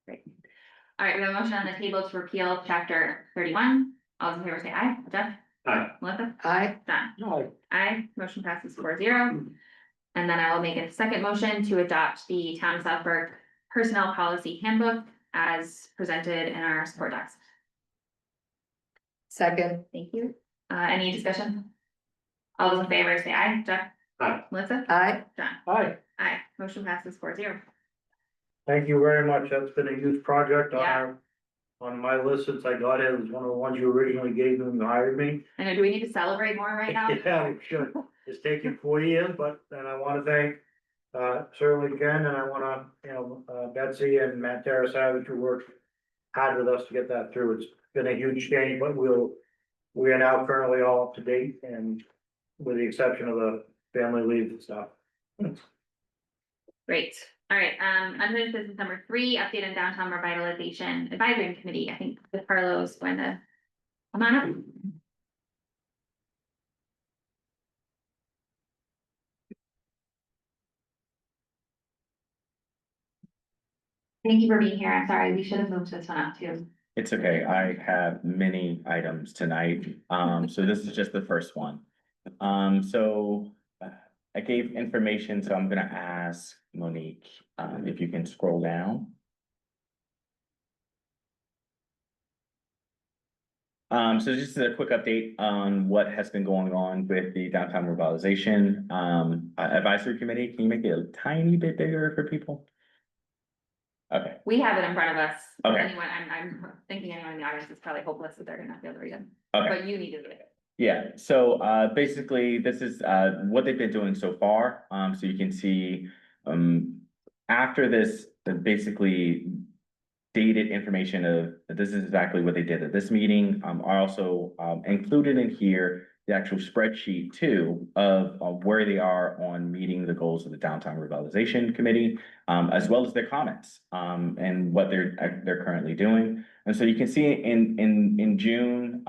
all right, we have a motion on the table to repeal chapter 31. All those in favor say aye, Jeff? Aye. Melissa? Aye. Don? Aye, motion passes 4-0. And then I will make a second motion to adopt the Town of Southburg Personnel Policy Handbook as presented in our support docs. Second. Thank you. Any discussion? All those in favor say aye, Jeff? Aye. Melissa? Aye. Don? Aye. Aye, motion passes 4-0. Thank you very much, that's been a huge project on Yeah. on my list since I got it, it was one of the ones you originally gave me when you hired me. I know, do we need to celebrate more right now? Yeah, we should, it's taken 4 years, but then I wanna thank, certainly Jen, and I wanna, Betsy and Matt Terasavage, who worked hard with us to get that through, it's been a huge change, but we are now currently all up to date, and with the exception of the family leave and stuff. Great, all right, unfinished business number 3, update on downtown revitalization advisory committee. I think the Carlos going to come on up. Thank you for being here. I'm sorry, we should have moved this one up too. It's okay, I have many items tonight, so this is just the first one. I gave information, so I'm gonna ask Monique, if you can scroll down. So just a quick update on what has been going on with the downtown revitalization, advisory committee. Can you make it a tiny bit bigger for people? Okay. We have it in front of us. Okay. Anyone, I'm thinking anyone in the audience is probably hopeless that they're gonna be able to read it. Okay. But you need to read it. Yeah, so basically, this is what they've been doing so far. So you can see after this, basically dated information of this is exactly what they did at this meeting. I also included in here the actual spreadsheet too of where they are on meeting the goals of the Downtown Revitalization Committee, as well as their comments and what they're currently doing. And so you can see in June,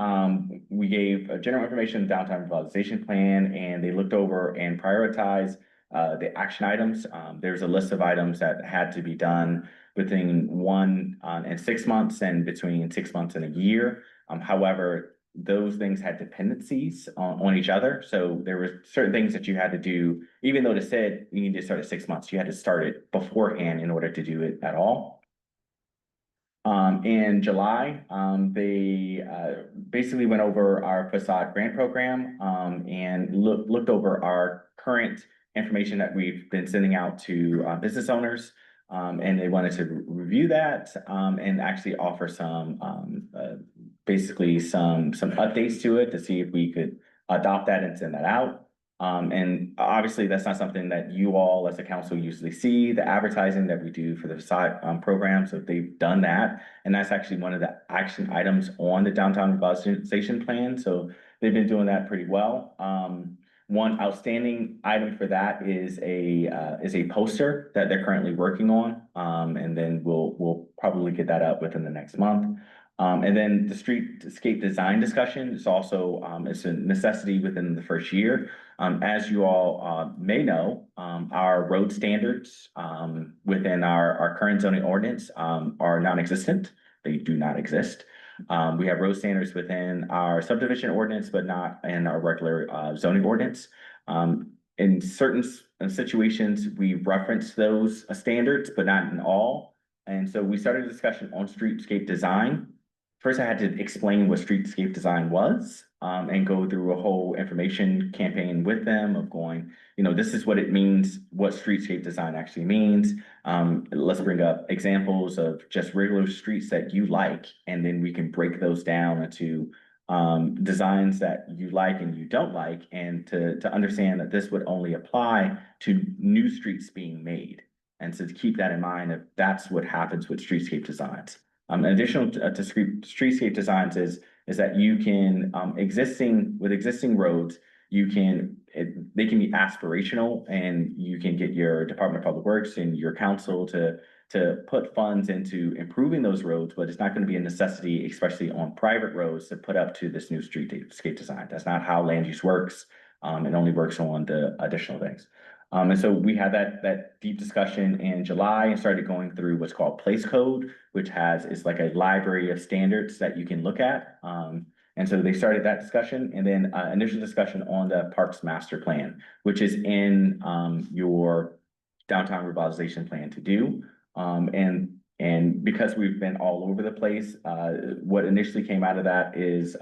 we gave general information on the Downtown Revitalization Plan, and they looked over and prioritized the action items. There's a list of items that had to be done within 1 and 6 months and between 6 months and a year. However, those things had dependencies on each other. So there were certain things that you had to do, even though it said you need to start at 6 months, you had to start it beforehand in order to do it at all. In July, they basically went over our facade grant program and looked over our current information that we've been sending out to business owners. And they wanted to review that and actually offer basically some updates to it to see if we could adopt that and send that out. And obviously, that's not something that you all as a council usually see, the advertising that we do for the facade program. So they've done that. And that's actually one of the action items on the downtown revitalization plan. So they've been doing that pretty well. One outstanding item for that is a poster that they're currently working on. And then we'll probably get that up within the next month. And then the streetscape design discussion is also, it's a necessity within the first year. As you all may know, our road standards within our current zoning ordinance are non-existent. They do not exist. We have road standards within our subdivision ordinance, but not in our regular zoning ordinance. In certain situations, we reference those standards, but not in all. And so we started a discussion on streetscape design. First, I had to explain what streetscape design was and go through a whole information campaign with them of going, this is what it means, what streetscape design actually means. Let's bring up examples of just regular streets that you like, and then we can break those down into designs that you like and you don't like, and to understand that this would only apply to new streets being made. And so to keep that in mind, if that's what happens with streetscape designs. Additional to streetscape designs is that you can, with existing roads, you can, they can be aspirational, and you can get your Department of Public Works and your council to put funds into improving those roads, but it's not gonna be a necessity, especially on private roads, to put up to this new streetscape design. That's not how land use works. It only works on the additional things. And so we had that deep discussion in July and started going through what's called Place Code, which is like a library of standards that you can look at. And so they started that discussion, and then initial discussion on the Parks Master Plan, which is in your downtown revitalization plan to do. And because we've been all over the place, what initially came out of that is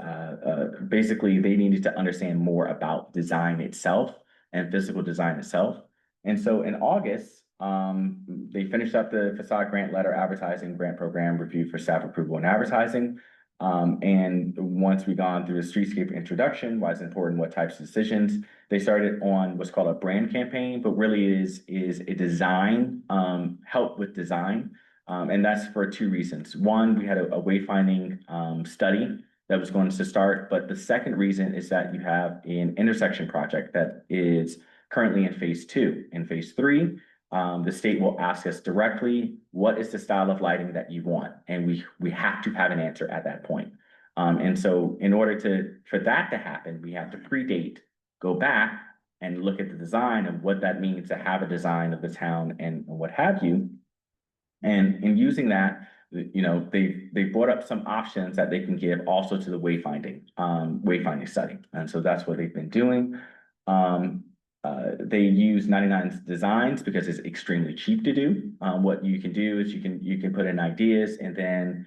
basically they needed to understand more about design itself and physical design itself. And so in August, they finished up the facade grant letter advertising grant program review for staff approval and advertising. And once we gone through the streetscape introduction, why it's important, what types of decisions, they started on what's called a brand campaign, but really is a design, help with design. And that's for two reasons. One, we had a wayfinding study that was going to start, but the second reason is that you have an intersection project that is currently in phase 2. In phase 3, the state will ask us directly, what is the style of lighting that you want? And we have to have an answer at that point. And so in order for that to happen, we have to predate, go back and look at the design of what that means to have a design of the town and what have you. And in using that, you know, they brought up some options that they can give also to the wayfinding study. And so that's what they've been doing. They use 99 Designs because it's extremely cheap to do. What you can do is you can put in ideas, and then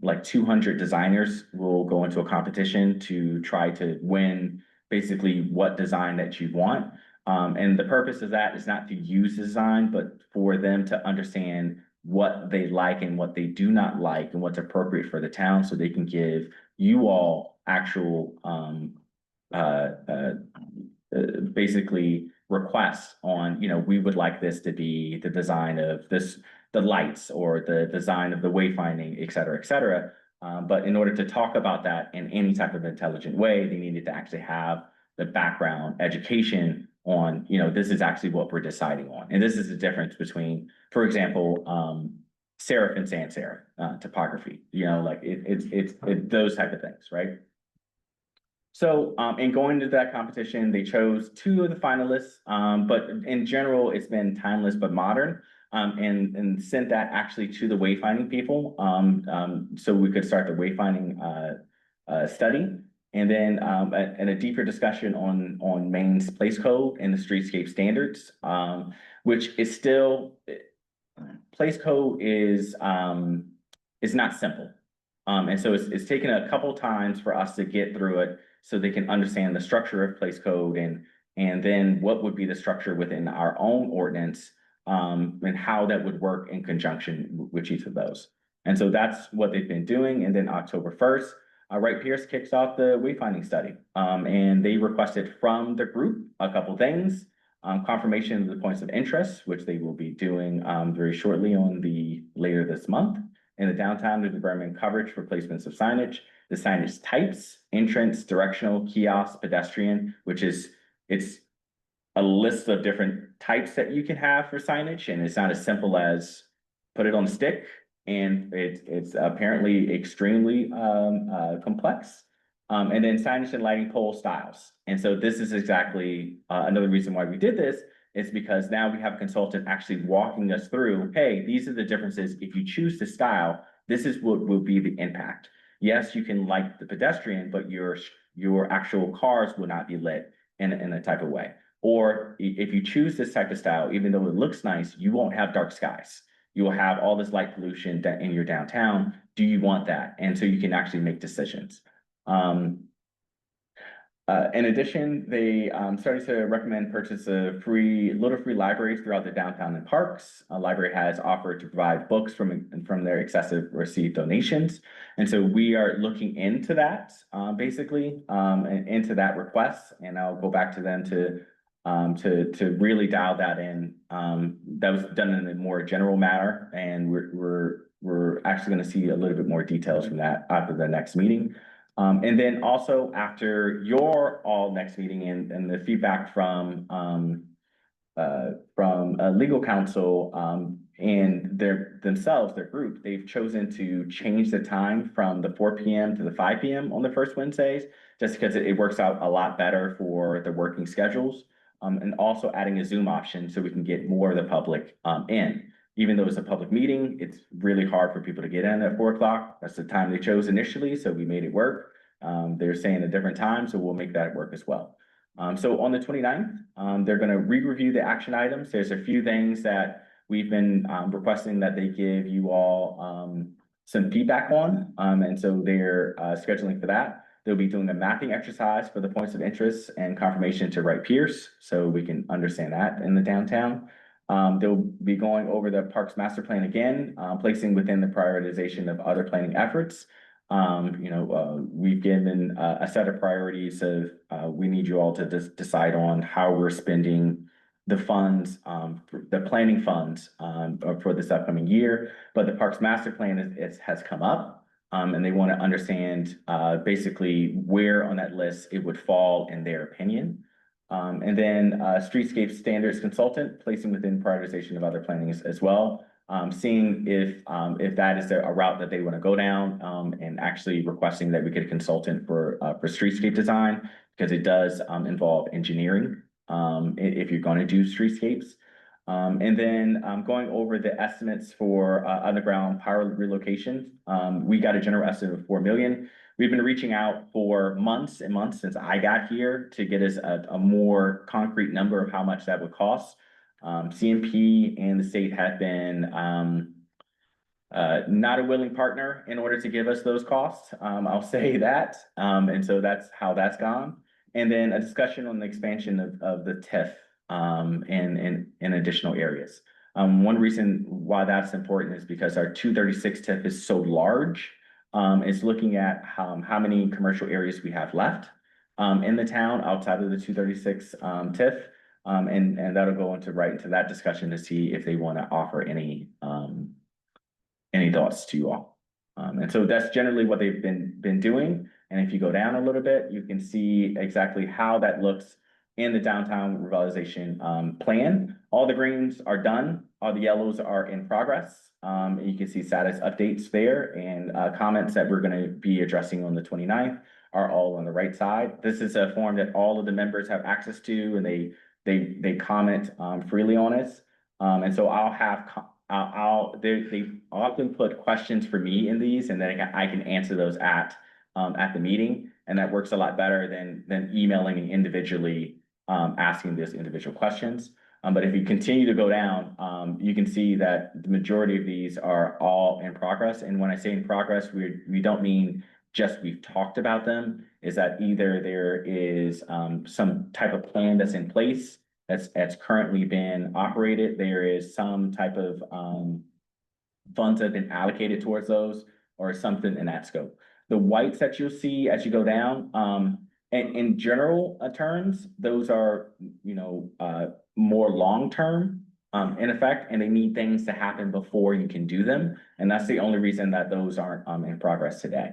like 200 designers will go into a competition to try to win basically what design that you want. And the purpose of that is not to use design, but for them to understand what they like and what they do not like and what's appropriate for the town, so they can give you all actual basically requests on, you know, we would like this to be the design of this, the lights, or the design of the wayfinding, et cetera, et cetera. But in order to talk about that in any type of intelligent way, they needed to actually have the background education on, you know, this is actually what we're deciding on. And this is the difference between, for example, serif and sans serif topography, you know, like it's those type of things, right? So, in going into that competition, they chose 2 of the finalists, but in general, it's been timeless but modern, and sent that actually to the wayfinding people, so we could start the wayfinding study. And then, and a deeper discussion on Maine's Place Code and the streetscape standards, which is still, Place Code is not simple. And so it's taken a couple times for us to get through it, so they can understand the structure of Place Code and then what would be the structure within our own ordinance, and how that would work in conjunction with each of those. And so that's what they've been doing. And then October 1st, Wright Pierce kicks off the wayfinding study. And they requested from the group a couple things, confirmation of the points of interest, which they will be doing very shortly later this month. In the downtown, the environment coverage, replacements of signage, the signage types, entrance, directional, kiosk, pedestrian, it's a list of different types that you can have for signage, and it's not as simple as put it on a stick, and it's apparently extremely complex. And then signage and lighting pole styles. And so this is exactly another reason why we did this, is because now we have a consultant actually walking us through, hey, these are the differences. If you choose the style, this is what will be the impact. Yes, you can light the pedestrian, but your actual cars will not be lit in a type of way. Or if you choose this type of style, even though it looks nice, you won't have dark skies. You will have all this light pollution in your downtown. Do you want that? And so you can actually make decisions. In addition, they started to recommend purchase of little free libraries throughout the downtown and parks. A library has offered to provide books from their excessive received donations. And so we are looking into that, basically, and into that request, and I'll go back to them to really dial that in. That was done in a more general manner, and we're actually gonna see a little bit more details from that after the next meeting. And then also after your all next meeting and the feedback from legal counsel, and their group, they've chosen to change the time from the 4 PM to the 5 PM on the first Wednesdays, just because it works out a lot better for the working schedules. And also adding a Zoom option so we can get more of the public, in. Even though it's a public meeting, it's really hard for people to get in at 4 o'clock. That's the time they chose initially, so we made it work. They're saying a different time, so we'll make that work as well. So on the 29th, they're gonna re-review the action items. There's a few things that we've been requesting that they give you all some feedback on. And so they're scheduling for that. They'll be doing a mapping exercise for the points of interest and confirmation to Wright Pierce, so we can understand that in the downtown. They'll be going over the Parks Master Plan again, placing within the prioritization of other planning efforts. We've given a set of priorities of, we need you all to decide on how we're spending the funds, the planning funds, for this upcoming year. But the Parks Master Plan has come up, and they want to understand, basically where on that list it would fall in their opinion. And then Streetscape Standards Consultant, placing within prioritization of other planning as well. Seeing if that is a route that they want to go down, and actually requesting that we get a consultant for streetscape design, because it does involve engineering, if you're going to do streetscapes. And then going over the estimates for underground power relocation. We got a general estimate of 4 million. We've been reaching out for months and months since I got here to get us a more concrete number of how much that would cost. CMP and the state have been not a willing partner in order to give us those costs. I'll say that. And so that's how that's gone. And then a discussion on the expansion of the TIF in additional areas. One reason why that's important is because our 236 TIF is so large. It's looking at how many commercial areas we have left in the town outside of the 236 TIF. And that'll go right into that discussion to see if they want to offer any thoughts to you all. And so that's generally what they've been doing. And if you go down a little bit, you can see exactly how that looks in the downtown revitalization plan. All the greens are done, all the yellows are in progress. You can see status updates there, and comments that we're gonna be addressing on the 29th are all on the right side. This is a form that all of the members have access to, and they comment freely on it. And so they often put questions for me in these, and then I can answer those at the meeting, and that works a lot better than emailing individually, asking these individual questions. But if you continue to go down, you can see that the majority of these are all in progress. And when I say in progress, we don't mean just we've talked about them, is that either there is some type of plan that's in place that's currently been operated. There is some type of funds that have been allocated towards those, or something in that scope. The whites that you'll see as you go down, and in general terms, those are, more long-term in effect, and they need things to happen before you can do them. And that's the only reason that those aren't in progress today.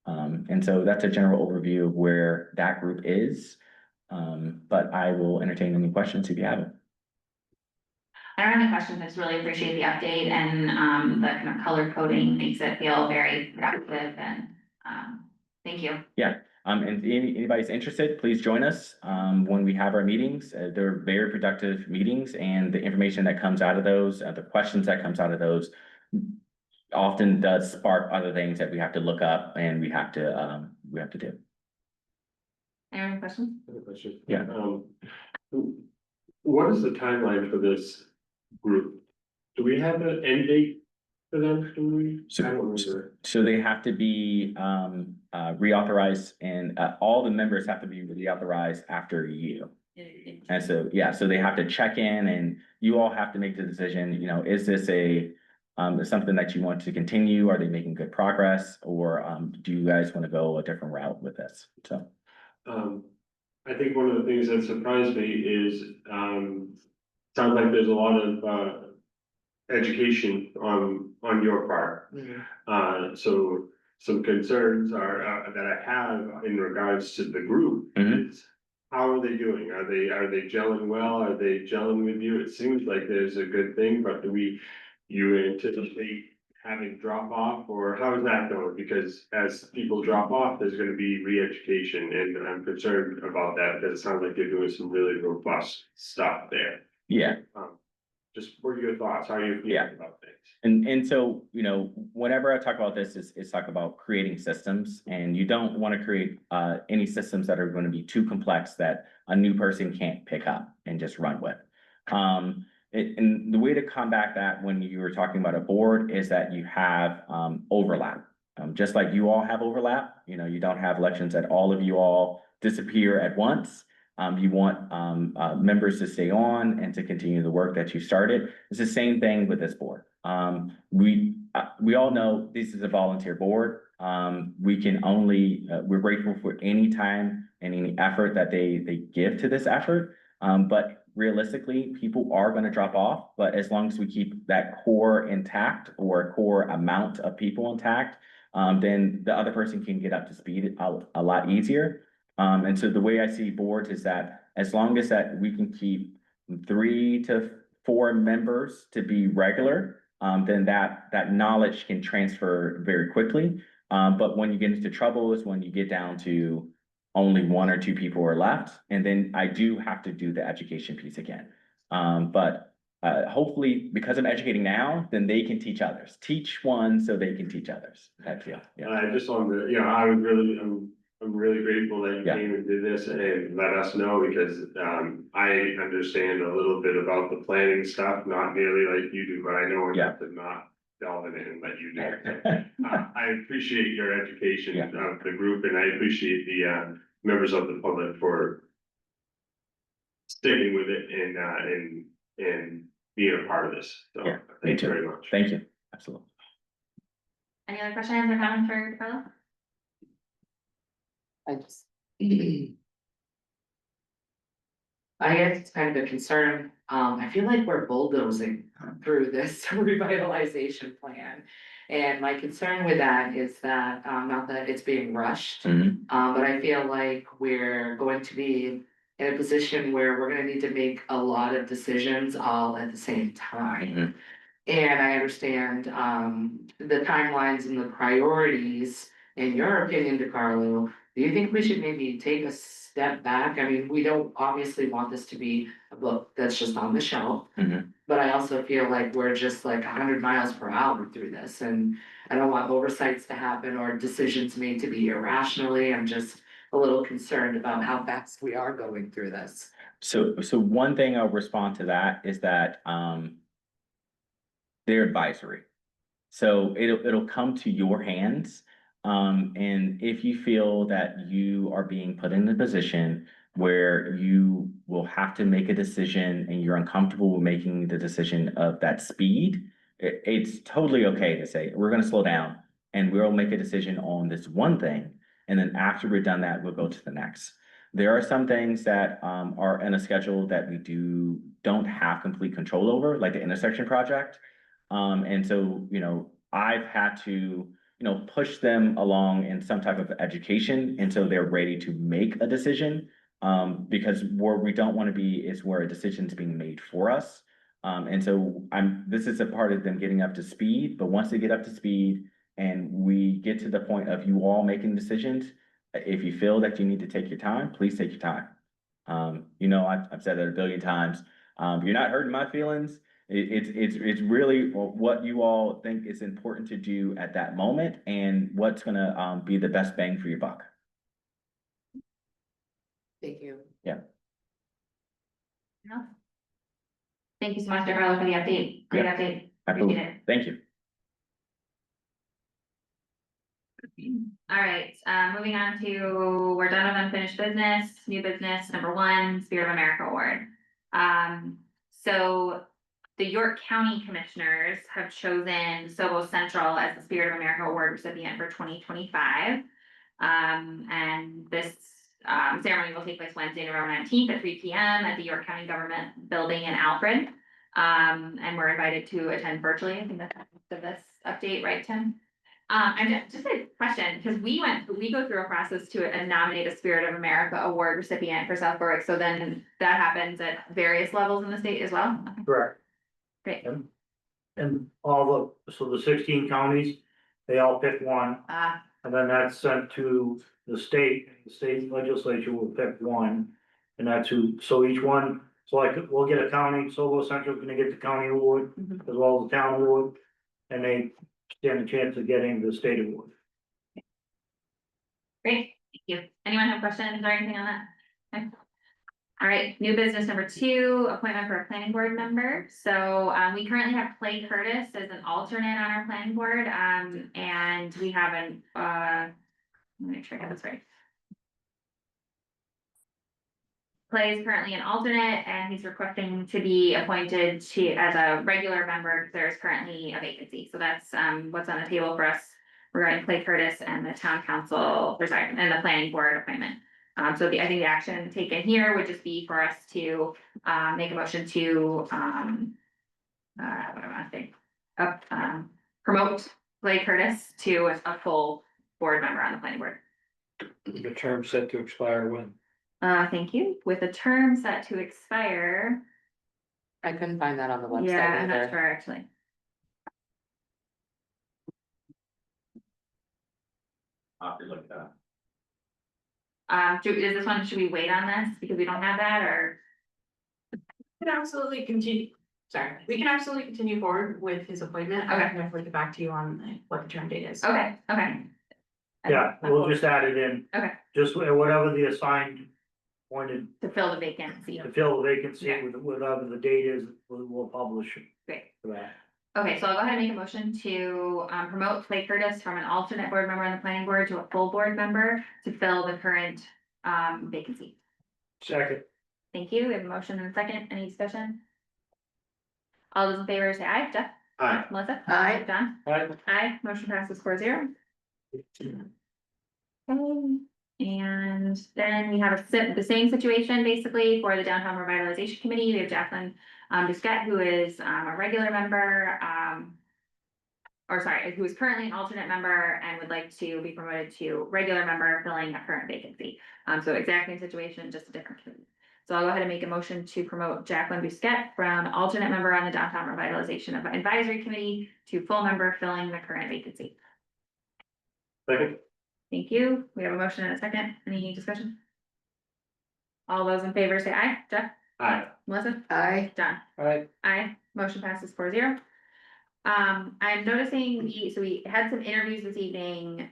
And so that's a general overview of where that group is. But I will entertain any questions if you have them. I don't have any questions. I just really appreciate the update, and the kind of color coding makes it feel very productive, and thank you. Yeah. And if anybody's interested, please join us when we have our meetings. They're very productive meetings, and the information that comes out of those, the questions that comes out of those, often does spark other things that we have to look up and we have to do. Any questions? I have a question. Yeah. What is the timeline for this group? Do we have an end date for them? I don't remember. So they have to be reauthorized and, all the members have to be reauthorized after you. And so, yeah, so they have to check in and you all have to make the decision, you know, is this something that you want to continue? Are they making good progress? Or, do you guys want to go a different route with this? So. I think one of the things that surprised me is, sounds like there's a lot of, education on your part. So some concerns are, that I have in regards to the group is, how are they doing? Are they gelling well? Are they gelling with you? It seems like there's a good thing, but you anticipate having drop off, or how is that going? Because as people drop off, there's gonna be re-education, and I'm concerned about that, because it sounds like you're doing some really robust stuff there. Yeah. Just what are your thoughts? How are you feeling about things? And so, you know, whenever I talk about this, is talk about creating systems, and you don't want to create any systems that are going to be too complex that a new person can't pick up and just run with. And the way to combat that when you were talking about a board is that you have overlap. Just like you all have overlap, you know, you don't have elections that all of you all disappear at once. You want members to stay on and to continue the work that you started. It's the same thing with this board. We all know this is a volunteer board. We can only, we're grateful for any time and any effort that they give to this effort. But realistically, people are going to drop off, but as long as we keep that core intact or a core amount of people intact, then the other person can get up to speed a lot easier. And so the way I see boards is that as long as that we can keep 3 to 4 members to be regular, then that knowledge can transfer very quickly. But when you get into trouble is when you get down to only 1 or 2 people are left, and then I do have to do the education piece again. But hopefully, because I'm educating now, then they can teach others. Teach one so they can teach others. That's, yeah. I just wanted to, you know, I'm really grateful that you came and did this and let us know, because I understand a little bit about the planning stuff, not nearly like you do, but I know enough to not delve in it and let you do. I appreciate your education of the group, and I appreciate the members of the public for sticking with it and being a part of this. So thank you very much. Thank you. Absolutely. Any other questions or comments for Carla? I just. I guess it's kind of a concern. I feel like we're bulldozing through this revitalization plan. And my concern with that is that, not that it's being rushed, but I feel like we're going to be in a position where we're gonna need to make a lot of decisions all at the same time. And I understand, the timelines and the priorities. In your opinion, DeCarlo, do you think we should maybe take a step back? I mean, we don't obviously want this to be a book that's just on the shelf. But I also feel like we're just like 100 miles per hour through this, and I don't want oversights to happen or decisions made to be irrationally. I'm just a little concerned about how fast we are going through this. So one thing I'll respond to that is that they're advisory. So it'll come to your hands. And if you feel that you are being put in a position where you will have to make a decision and you're uncomfortable with making the decision of that speed, it's totally okay to say, we're gonna slow down and we'll make a decision on this one thing. And then after we're done that, we'll go to the next. There are some things that are in a schedule that we don't have complete control over, like the intersection project. And so, you know, I've had to, push them along in some type of education until they're ready to make a decision. Because where we don't want to be is where a decision is being made for us. And so this is a part of them getting up to speed, but once they get up to speed and we get to the point of you all making decisions, if you feel that you need to take your time, please take your time. I've said that a billion times. You're not hurting my feelings. It's really what you all think is important to do at that moment and what's gonna be the best bang for your buck. Thank you. Yeah. Thank you so much, DeCarlo, for the update. Great update. Appreciate it. Thank you. All right, moving on to, we're done with unfinished business, new business, number one, Spirit of America Award. So the York County Commissioners have chosen Sobo Central as the Spirit of America Award recipient for 2025. And this ceremony will take place Wednesday, November 19th at 3 p.m. at the York County Government Building in Alfred. And we're invited to attend virtually. I think that's the this update, right, Tim? And just a question, because we go through a process to nominate a Spirit of America Award recipient for South Berwick, so then that happens at various levels in the state as well? Correct. Great. And so the 16 counties, they all pick one, and then that's sent to the state legislature will pick one. And that's who, so each one, so like, we'll get a county, Sobo Central gonna get the county award, as well as the town award, and they stand a chance of getting the state award. Great, thank you. Anyone have questions or anything on that? Okay. All right, new business number two, appointment for a planning board member. So we currently have Clay Curtis as an alternate on our planning board. And we have an let me make sure I got this right. Clay is currently an alternate and he's requesting to be appointed as a regular member. There's currently a vacancy. So that's what's on the table for us regarding Clay Curtis and the town council, and the planning board appointment. So I think the action taken here would just be for us to make a motion to what do I want to say? Promote Clay Curtis to a full board member on the planning board. The term set to expire when? Thank you. With a term set to expire. I couldn't find that on the website Yeah, I'm not either. sure actually. I'll have to look that up. Is this one, should we wait on this because we don't have that, or? Can absolutely continue, sorry, we can absolutely continue forward with his appointment. I can definitely get back to you on what the term date is. Okay. Yeah, we'll just add it in. Okay. Just whatever the assigned appointed To fill the vacancy. to fill the vacancy Yeah. with whatever the date is, we'll publish Great. for that. Okay, so I'll go ahead and make a motion to promote Clay Curtis from an alternate board member on the planning board to a full board member to fill the current vacancy. Second. Thank you. We have a motion and a second. Any discussion? All those in favor say aye. Jeff? Aye. Melissa? Aye. John? Aye. Aye. Motion passes 4-0. Okay, and then we have the same situation basically for the Downtown Revitalization Committee. We have Jacqueline Busquette, who is a regular member, who is currently an alternate member and would like to be promoted to regular member, filling a current vacancy. So exact same situation, just a different committee. So I'll go ahead and make a motion to promote Jacqueline Busquette from alternate member on the Downtown Revitalization Advisory Committee to full member, filling the current vacancy. Second. Thank you. We have a motion and a second. Any discussion? All those in favor say aye. Jeff? Aye. Melissa? Aye. John? Aye. Aye. Motion passes 4-0. I'm noticing we had some interviews this evening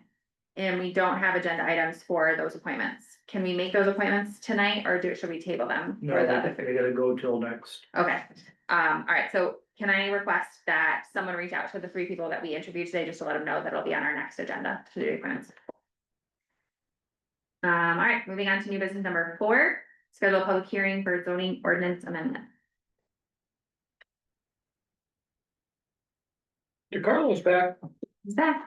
and we don't have agenda items for those appointments. Can we make those appointments tonight or should we table them? No, for the other they gotta go till next. Okay, all right, so can I request that someone reach out to the 3 people that we interviewed today, just to let them know that it'll be on our next agenda to do appointments? All right, moving on to new business number 4, schedule a public hearing for zoning ordinance amendment. DeCarlo's back. Is that?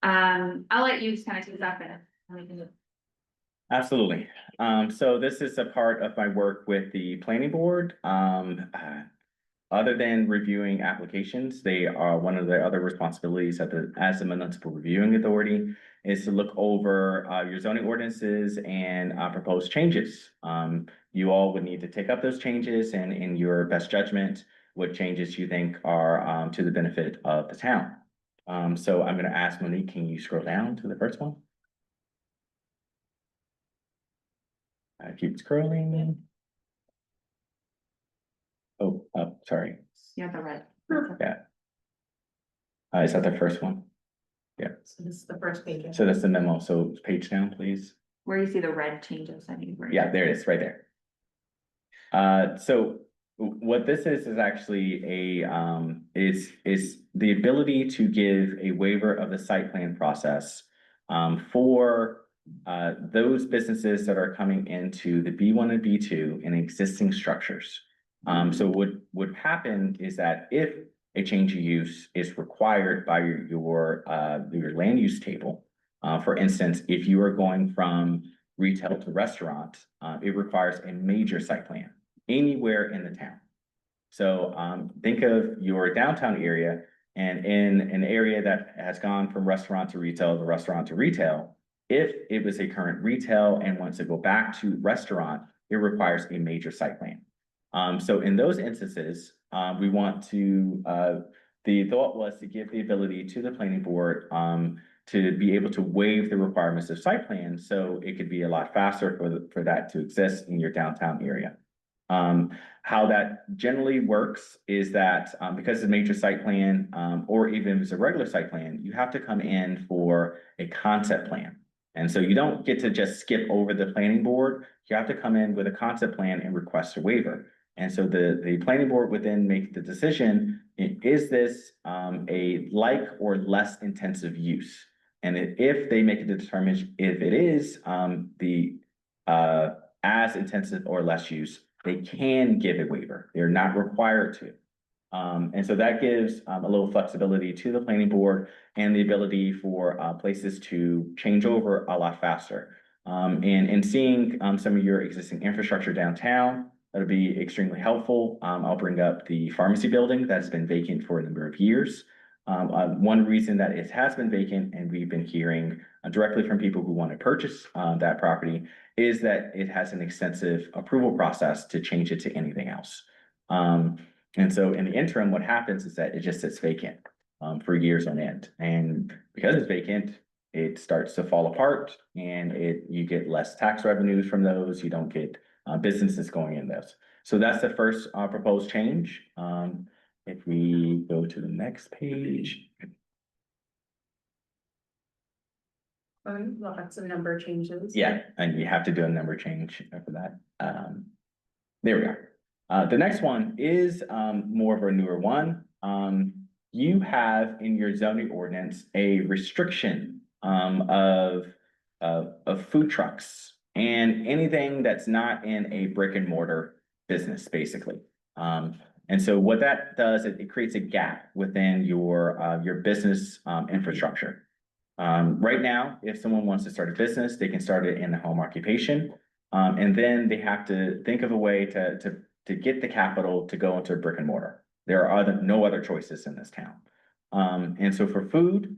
I'll let you just kind of take this up and we can. Absolutely. So this is a part of my work with the planning board. Other than reviewing applications, they are one of the other responsibilities as the municipal reviewing authority is to look over your zoning ordinances and propose changes. You all would need to take up those changes and in your best judgment, what changes you think are to the benefit of the town. So I'm gonna ask Monique, can you scroll down to the first one? Keep scrolling. Oh, sorry. Yeah, the red. Yeah. Is that the first one? Yeah, So this is the first page. so that's the memo. So page down, please. Where you see the red changes, I think. Yeah, there it is, right there. So what this is actually is the ability to give a waiver of the site plan process For those businesses that are coming into the B1 and B2 in existing structures. So what would happen is that if a change of use is required by your land use table, for instance, if you are going from retail to restaurant, it requires a major site plan anywhere in the town. So think of your downtown area, and in an area that has gone from restaurant to restaurant to retail, if it was a current retail and wants to go back to restaurant, it requires a major site plan. So in those instances, we want to, the thought was to give the ability to the planning board to be able to waive the requirements of site plan, so it could be a lot faster for that to exist in your downtown area. How that generally works is that because it's a major site plan, or even if it's a regular site plan, you have to come in for a concept plan. And so you don't get to just skip over the planning board. You have to come in with a concept plan and request a waiver. And so the planning board would then make the decision, is this a like or less intensive use? And if they make a determination, if it is as intensive or less use, they can give a waiver. They're not required to. And so that gives a little flexibility to the planning board and the ability for places to change over a lot faster. And seeing some of your existing infrastructure downtown, that'll be extremely helpful. I'll bring up the pharmacy building that's been vacant for a number of years. One reason that it has been vacant, and we've been hearing directly from people who want to purchase that property, is that it has an extensive approval process to change it to anything else. And so in the interim, what happens is that it just sits vacant for years on end. And because it's vacant, it starts to fall apart, and you get less tax revenues from those. You don't get businesses going in those. So that's the first proposed change. If we go to the next page. Lots of number changes. Yeah, and you have to do a number change for that. There we are. The next one is more of a newer one. You have in your zoning ordinance a restriction of food trucks and anything that's not in a brick and mortar business, basically. And so what that does, it creates a gap within your business infrastructure. Right now, if someone wants to start a business, they can start it in the home occupation. And then they have to think of a way to get the capital to go into a brick and mortar. There are no other choices in this town. And so for food,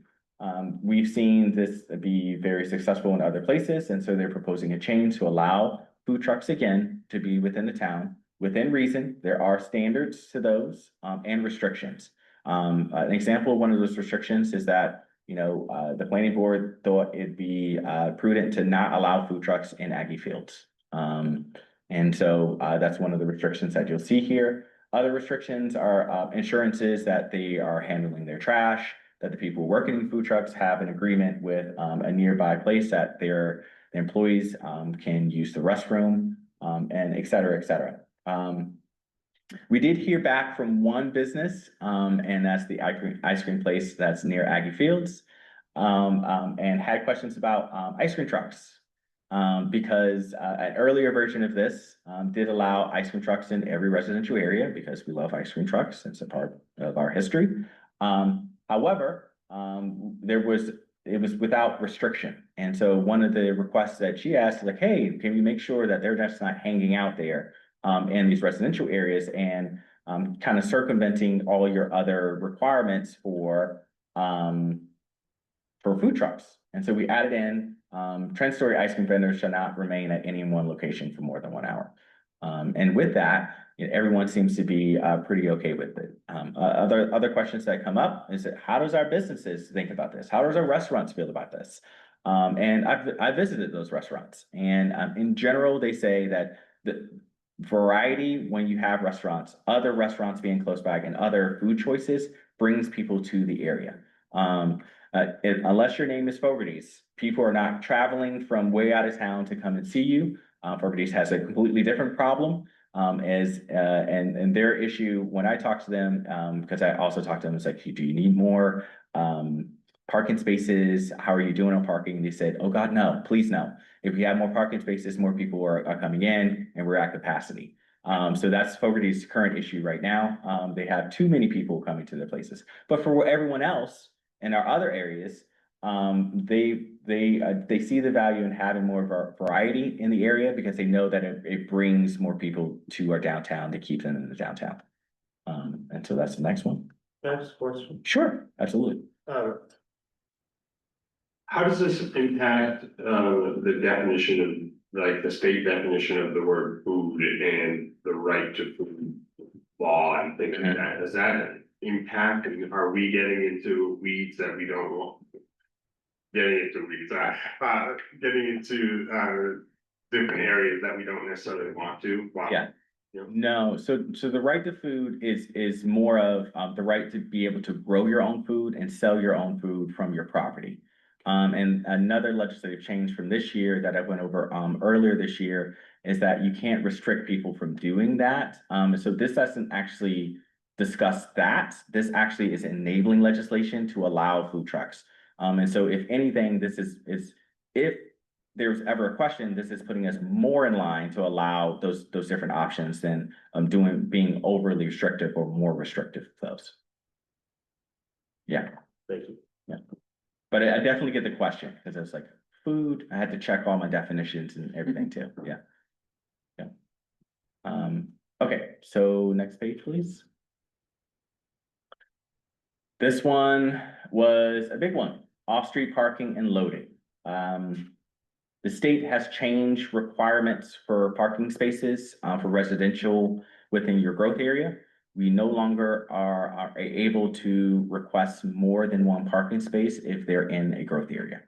we've seen this be very successful in other places. And so they're proposing a change to allow food trucks again to be within the town. Within reason, there are standards to those and restrictions. An example of one of those restrictions is that, the planning board thought it'd be prudent to not allow food trucks in Aggie fields. And so that's one of the restrictions that you'll see here. Other restrictions are insurances that they are handling their trash, that the people working in food trucks have an agreement with a nearby place that their employees can use the restroom, and et cetera, et cetera. We did hear back from one business, and that's the ice cream place that's near Aggie Fields, and had questions about ice cream trucks. Because an earlier version of this did allow ice cream trucks in every residential area because we love ice cream trucks. It's a part of our history. However, it was without restriction. And so one of the requests that she asked, like, hey, can we make sure that they're just not hanging out there in these residential areas and kind of circumventing all your other requirements for food trucks. And so we added in transitory ice cream vendors shall not remain at any one location for more than 1 hour. And with that, everyone seems to be pretty okay with it. Other questions that come up is that how does our businesses think about this? How does our restaurants feel about this? And I visited those restaurants, and in general, they say that the variety, when you have restaurants, other restaurants being close by and other food choices, brings people to the area. Unless your name is Fogarty's, people are not traveling from way out of town to come and see you. Fogarty's has a completely different problem. And their issue, when I talk to them, because I also talk to them, it's like, do you need more parking spaces, how are you doing on parking? And they said, oh God, no, please no. If we have more parking spaces, more people are coming in and we're at capacity. So that's Fogarty's current issue right now. They have too many people coming to their places. But for everyone else in our other areas, they see the value in having more variety in the area because they know that it brings more people to our downtown to keep them in the downtown. And so that's the next one. Next question. Sure, absolutely. How does this impact, the definition of, like, the state definition of the word food and the right to food law and things like that? Does that impact, and are we getting into weeds that we don't want? Getting into weeds, getting into, different areas that we don't necessarily want to? Wow. Yeah. No, so the right to food is more of the right to be able to grow your own food and sell your own food from your property. And another legislative change from this year that I went over earlier this year is that you can't restrict people from doing that. So this doesn't actually discuss that. This actually is enabling legislation to allow food trucks. And so if anything, this is if there's ever a question, this is putting us more in line to allow those different options than being overly restrictive or more restrictive to those. Yeah. Thank you. Yeah. But I definitely get the question, because it's like food, I had to check all my definitions and everything too, yeah. Yeah. Okay, so next page, please. This one was a big one, off-street parking and loading. The state has changed requirements for parking spaces for residential within your growth area. We no longer are able to request more than one parking space if they're in a growth area.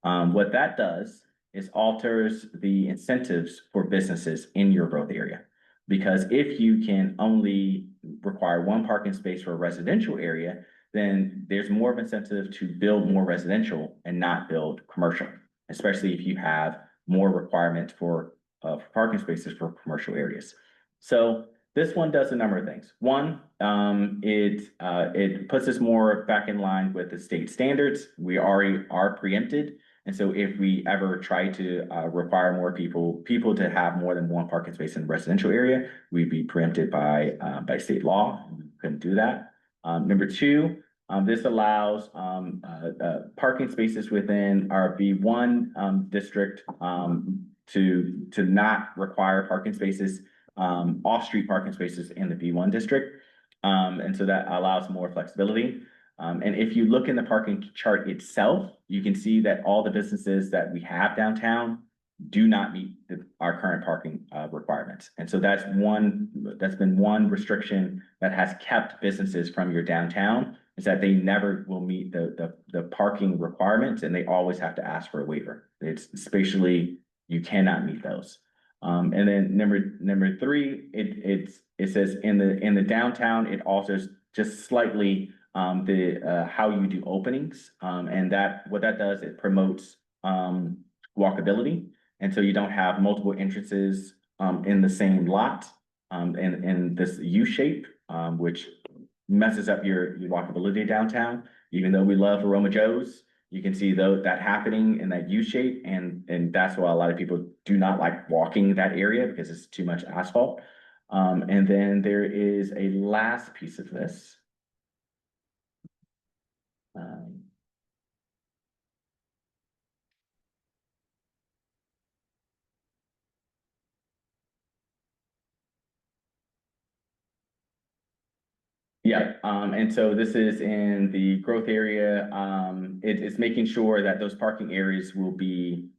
What that does is alters the incentives for businesses in your growth area. Because if you can only require one parking space for a residential area, then there's more of incentive to build more residential and not build commercial, especially if you have more requirements for parking spaces for commercial areas. So this one does a number of things. One, it puts us more back in line with the state standards. We already are preempted. And so if we ever try to require more people to have more than one parking space in the residential area, we'd be preempted by state law. We couldn't do that. Number two, this allows parking spaces within our B1 district to not require parking spaces, off-street parking spaces in the B1 district. And so that allows more flexibility. And if you look in the parking chart itself, you can see that all the businesses that we have downtown do not meet our current parking requirements. And so that's been one restriction that has kept businesses from your downtown, is that they never will meet the parking requirements, and they always have to ask for a waiver. It's spatially, you cannot meet those. And then number three, it says in the downtown, it alters just slightly how you do openings. And what that does, it promotes walkability. And so you don't have multiple entrances in the same lot in this U shape, which messes up your walkability downtown. Even though we love Aroma Joe's, you can see that happening in that U shape, and that's why a lot of people do not like walking that area, because it's too much asphalt. And then there is a last piece of this. Yeah, and so this is in the growth area. It's making sure that those parking areas will be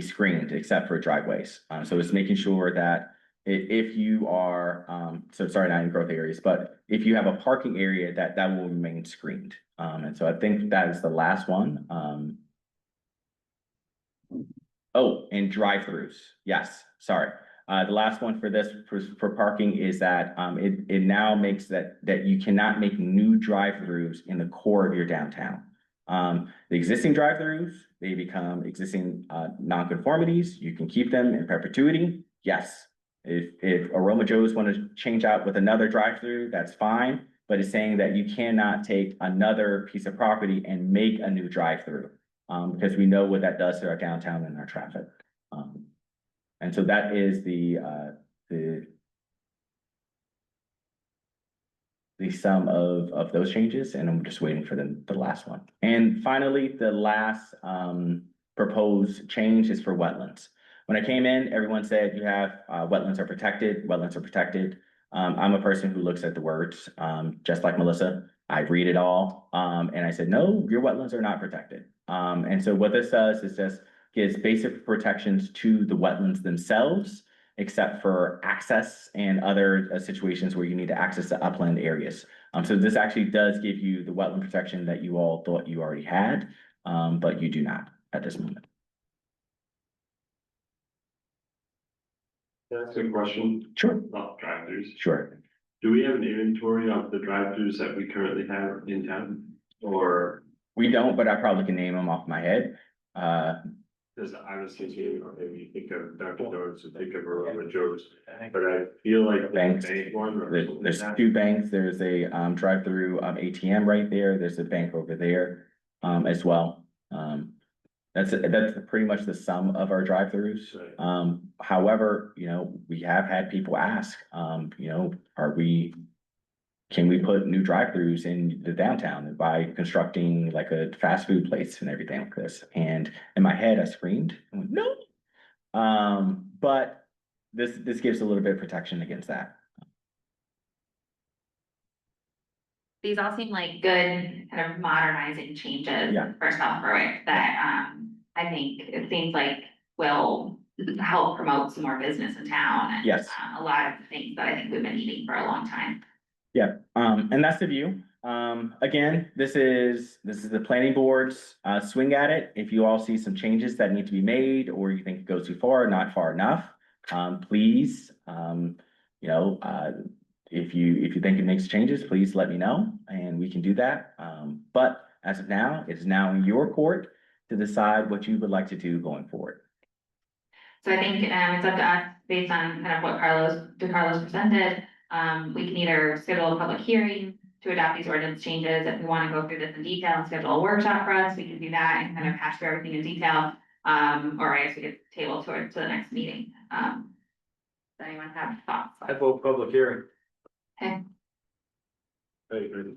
screened except for driveways. So it's making sure that if you are, so sorry, not in growth areas, but if you have a parking area, that will remain screened. And so I think that is the last one. Oh, and drive-throughs. Yes, sorry. The last one for this for parking is that it now makes that you cannot make new drive-throughs in the core of your downtown. The existing drive-throughs, they become existing nonconformities. You can keep them in perpetuity. Yes. If Aroma Joe's want to change out with another drive-through, that's fine. but it's saying that you cannot take another piece of property and make a new drive-through. Because we know what that does to our downtown and our traffic. And so that is the sum of those changes, and I'm just waiting for the last one. And finally, the last proposed change is for wetlands. When I came in, everyone said you have wetlands are protected, wetlands are protected. I'm a person who looks at the words, just like Melissa. I read it all, and I said, no, your wetlands are not protected. And so what this does is just gives basic protections to the wetlands themselves, except for access and other situations where you need to access the upland areas. So this actually does give you the wetland protection that you all thought you already had, but you do not at this moment. That's a good question. Sure. About drive-throughs. Sure. Do we have an inventory of the drive-throughs that we currently have in town? Or, We don't, but I probably can name them off my head. because I was thinking, or maybe you think of Dr. Jones, and think of Aurora Joe's, but I feel like. Banks. Bank one or There's something like that. two banks. There's a drive-through ATM right there. There's a bank over there as well. That's pretty much the sum of our drive-throughs. Right. However, you know, we have had people ask, you know, can we put new drive-throughs in the downtown by constructing like a fast food place and everything like this? And in my head, I screamed, I went, no. But this gives a little bit of protection against that. These all seem like good kind of modernizing changes Yeah. for South Berwick that, I think it seems like will help promote some more business in town. And, Yes. A lot of the things that I think we've been needing for a long time. Yeah, and that's the view. Again, this is the planning board's swing at it. If you all see some changes that need to be made, or you think it goes too far, not far enough, please, you know, if you think it makes changes, please let me know and we can do that. But as of now, it's now in your court to decide what you would like to do going forward. So I think, it's up to us based on kind of what Carlos presented. We can either schedule a public hearing to adopt these ordinance changes. If we want to go through this in detail and schedule a workshop for us, we can do that and kind of hash through everything in detail. Or I guess we could table to the next meeting. Does anyone have thoughts? I vote public hearing. Okay. I agree.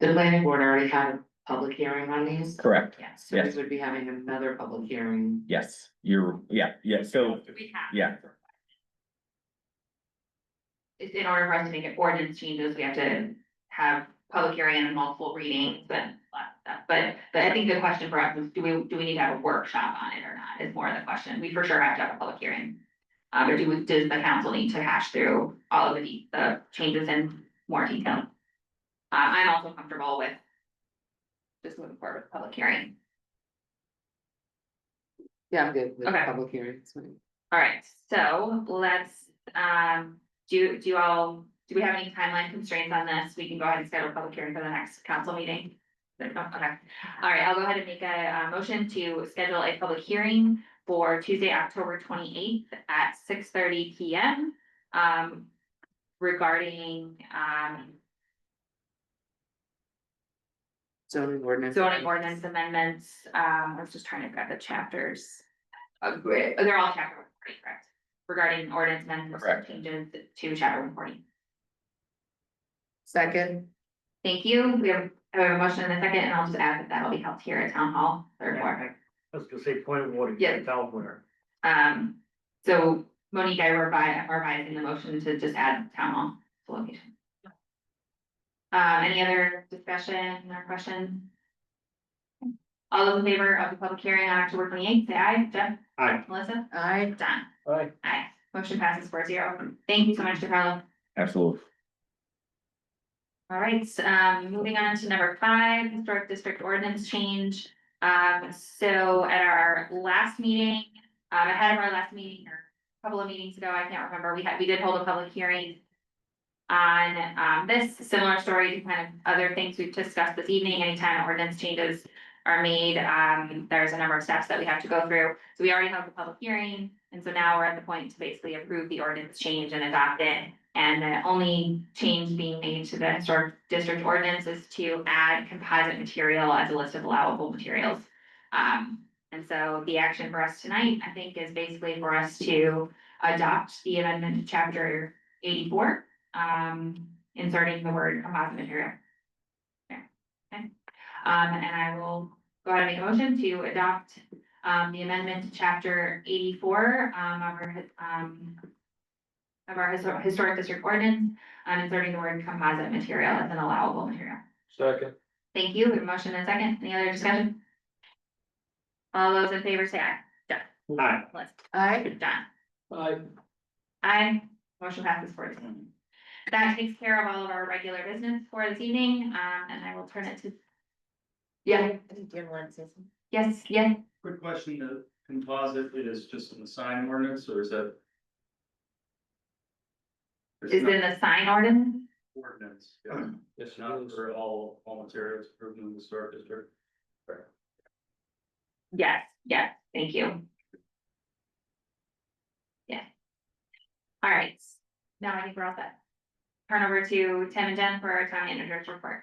The planning board already had a public hearing on these, Correct. Yes. so we Yes. would be having another public hearing. Yes, yeah, so, We have. yeah. In order for us to make it ordinance changes, we have to have public hearing and multiple readings, but but I think the question for us is, do we need to have a workshop on it or not, is more of the question. We for sure have to have a public hearing. Or does the council need to hash through all of the changes in more detail? I'm also comfortable with just moving forward with public hearing. Yeah, I'm good with Okay. public hearings. All right, so let's, do we have any timeline constraints on this? We can go ahead and schedule a public hearing for the next council meeting. Okay, all right, I'll go ahead and make a motion to schedule a public hearing for Tuesday, October 28th at 6:30 PM. Regarding, Zoning ordinance. zoning ordinance amendments, I was just trying to grab the chapters. They're all chapter 140, correct? Regarding ordinance amendments, Correct. changes to chapter 140. Second. Thank you. We have a motion in a second, and I'll just add that that'll be held here at Town Hall, third floor. I was gonna say point of order. Yeah. Town where. So Monique, I'm revising the motion to just add Town Hall to location. Any other discussion or questions? All those in favor of the public hearing on October 28th, say aye. Jeff? Aye. Melissa? Aye. Don? Aye. Aye. Motion passes 4-0. Thank you so much, DeCarlo. Absolutely. All right, moving on to number 5, historic district ordinance change. So at our last meeting, ahead of our last meeting, or a couple of meetings ago, I can't remember, we did hold a public hearing on this similar story to kind of other things we've discussed this evening. Anytime ordinance changes are made. There's a number of steps that we have to go through. So we already have the public hearing, and so now we're at the point to basically approve the ordinance change and adopt it. And the only change being made to the historic district ordinance is to add composite material as a list of allowable materials. And so the action for us tonight, I think, is basically for us to adopt the amendment to chapter 84, inserting the word composite material. Okay. And I will go ahead and make a motion to adopt the amendment to chapter 84 of our historic district ordinance, inserting the word composite material as an allowable material. Second. Thank you. We have a motion and a second. Any other discussion? All those in favor say aye. Jeff. Aye. Liz. Aye. John. Aye. Aye. Motion passes 4-0. That takes care of all of our regular business for this evening, and I will turn it to. Yeah, I think Jen wanted to say something. yes, yeah. Quick question, the composite is just in the sign ordinance, or is that? Is in the sign ordinance? Ordinance, yeah, it's not for all materials approved in the historic district. Yes, yes, thank you. Yeah. All right, now I think we're all set. Turn over to Tim and Jen for our town manager's report.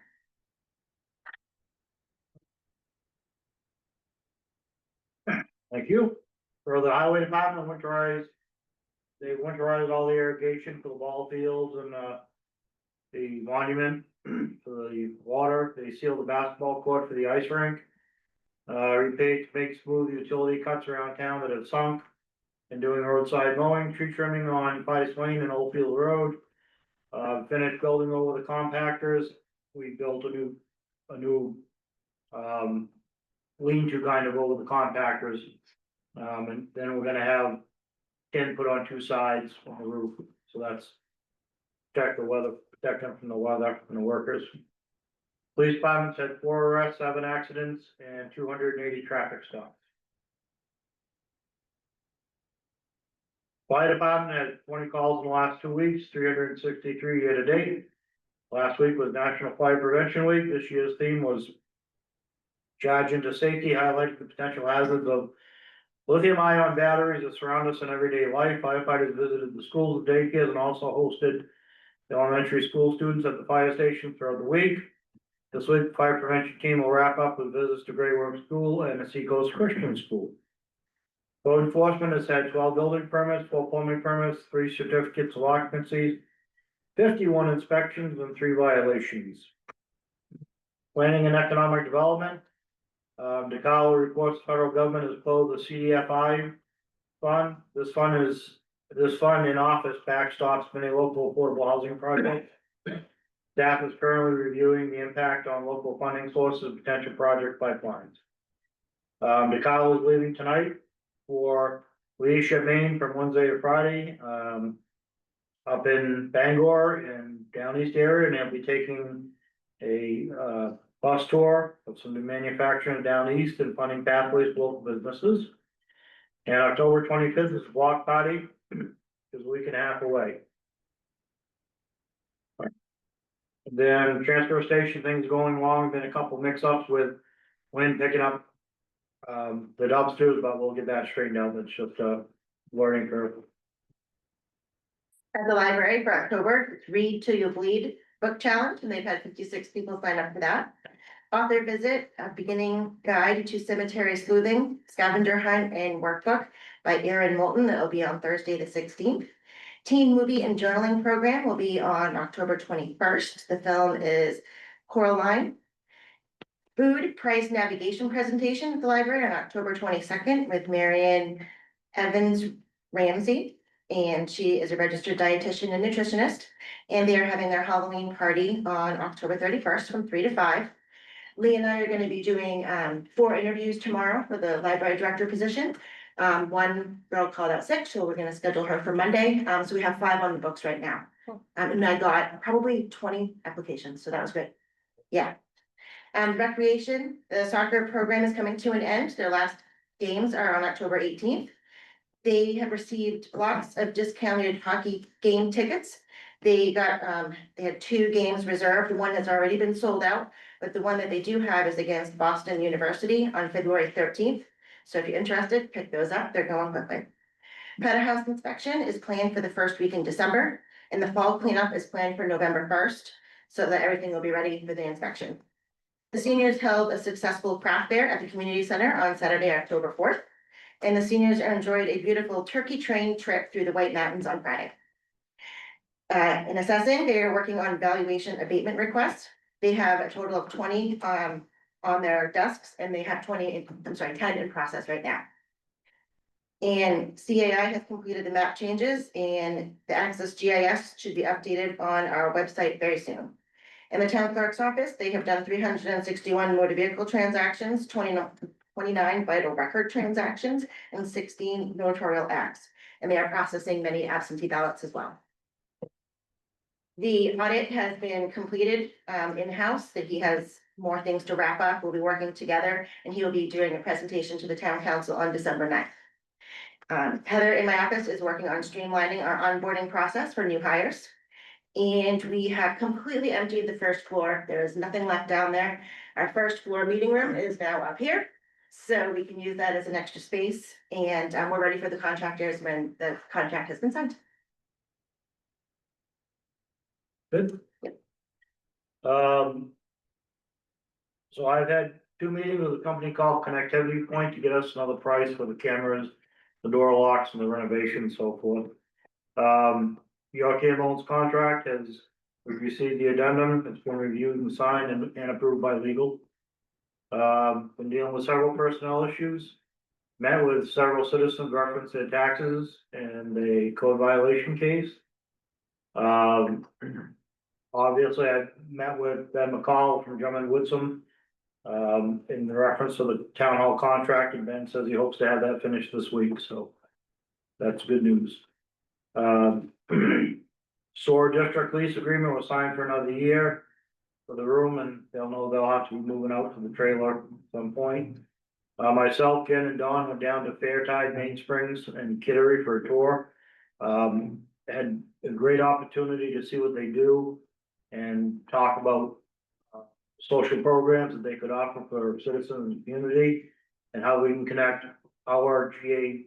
Thank you. For the highway department they winterized all the irrigation for the ball fields and, the monument for the water. They sealed the basketball court for the ice rink. Repaved to make smooth utility cuts around town that had sunk. And doing roadside mowing, tree trimming on Pius Lane and Oldfield Road. Finished building over the compactors. We built a new lean-to kind of over the compactors. And then we're gonna have tin put on two sides on the roof, so that's protect them from the weather and the workers. Police department's had 4 arrests, 7 accidents, and 280 traffic stops. Fire department had 20 calls in the last 2 weeks, 363 year to date. Last week was National Fire Prevention Week. This year's theme was charge into safety, highlighting the potential hazards of lithium-ion batteries that surround us in everyday life. Firefighters visited the schools and daycares and also hosted the elementary school students at the fire station throughout the week. This week, the fire prevention team will wrap up with visits to Grey Work School and the Seacoast Christian School. Code enforcement has had 12 building permits, 4 plumbing permits, 3 certificates of occupancy, 51 inspections, and 3 violations. Planning and economic development. DeCarlo reports the federal government has closed the CDFI fund. This fund in office backstops many local affordable housing projects. Staff is currently reviewing the impact on local funding sources and potential project pipelines. DeCarlo is leaving tonight for Leadership, Maine from Wednesday to Friday, up in Bangor and down east area, and they'll be taking a bus tour of some new manufacturing down east and funding pathways to local businesses. And October 25th is a block party, is a week and a half away. Then transfer station, things going along, been a couple mix-ups with Lynn picking up the dumpsters, but we'll get that straightened out. It's just a learning curve. At the library for October, it's Read Till You Bleed book challenge, and they've had 56 people sign up for that. Author visit, a beginning guide to cemetery sleuthing, scavenger hunt and workbook by Erin Moulton. That will be on Thursday, the 16th. Teen movie and journaling program will be on October 21st. The film is Coraline. Food price navigation presentation at the library on October 22nd with Marianne Evans Ramsey. And she is a registered dietitian and nutritionist. And they are having their Halloween party on October 31st from 3 to 5. Lee and I are gonna be doing 4 interviews tomorrow for the library director position. One girl called out sick, so we're gonna schedule her for Monday. So we have 5 on the books right now. And I got probably 20 applications, so that was good. Yeah. Recreation, the soccer program is coming to an end. Their last games are on October 18th. They have received lots of discounted hockey game tickets. They got, they had 2 games reserved. One has already been sold out. but the one that they do have is against Boston University on February 13th. So if you're interested, pick those up, they're going quickly. Pet house inspection is planned for the first week in December, and the fall cleanup is planned for November 1st, so that everything will be ready for the inspection. The seniors held a successful craft fair at the community center on Saturday, October 4th, and the seniors enjoyed a beautiful turkey train trip through the White Mountains on Friday. In assessing, they are working on valuation abatement requests. They have a total of 20 on their desks, and they have 10 in process right now. And CAI has completed the map changes, and the Access GIS should be updated on our website very soon. In the town clerk's office, they have done 361 motor vehicle transactions, 29 vital record transactions, and 16 notarial acts. And they are processing many absentee ballots as well. The audit has been completed in-house, that he has more things to wrap up. We'll be working together, and he will be doing a presentation to the town council on December 9th. Heather in my office is working on streamlining our onboarding process for new hires. And we have completely emptied the first floor. There is nothing left down there. Our first floor meeting room is now up here. So we can use that as an extra space, and we're ready for the contractors when the contract has been signed. Good. So I've had 2 meetings with a company called Connectivity Point to get us another price for the cameras, the door locks and the renovation and so forth. York Ambulance contract we've received the addendum, it's been reviewed and signed and approved by legal. Been dealing with several personnel issues, met with several citizens reference their taxes and a code violation case. Obviously, I met with Ben McCall from Drummond Woodsum in reference to the town hall contract, and Ben says he hopes to have that finished this week, so that's good news. SOAR district lease agreement was signed for another year for the room, and they'll know they'll have to be moving out to the trailer at some point. Myself, Jen and Dawn went down to Fairtide, Main Springs and Kittery for a tour. Had a great opportunity to see what they do and talk about social programs that they could offer for citizens in the community and how we can connect our GA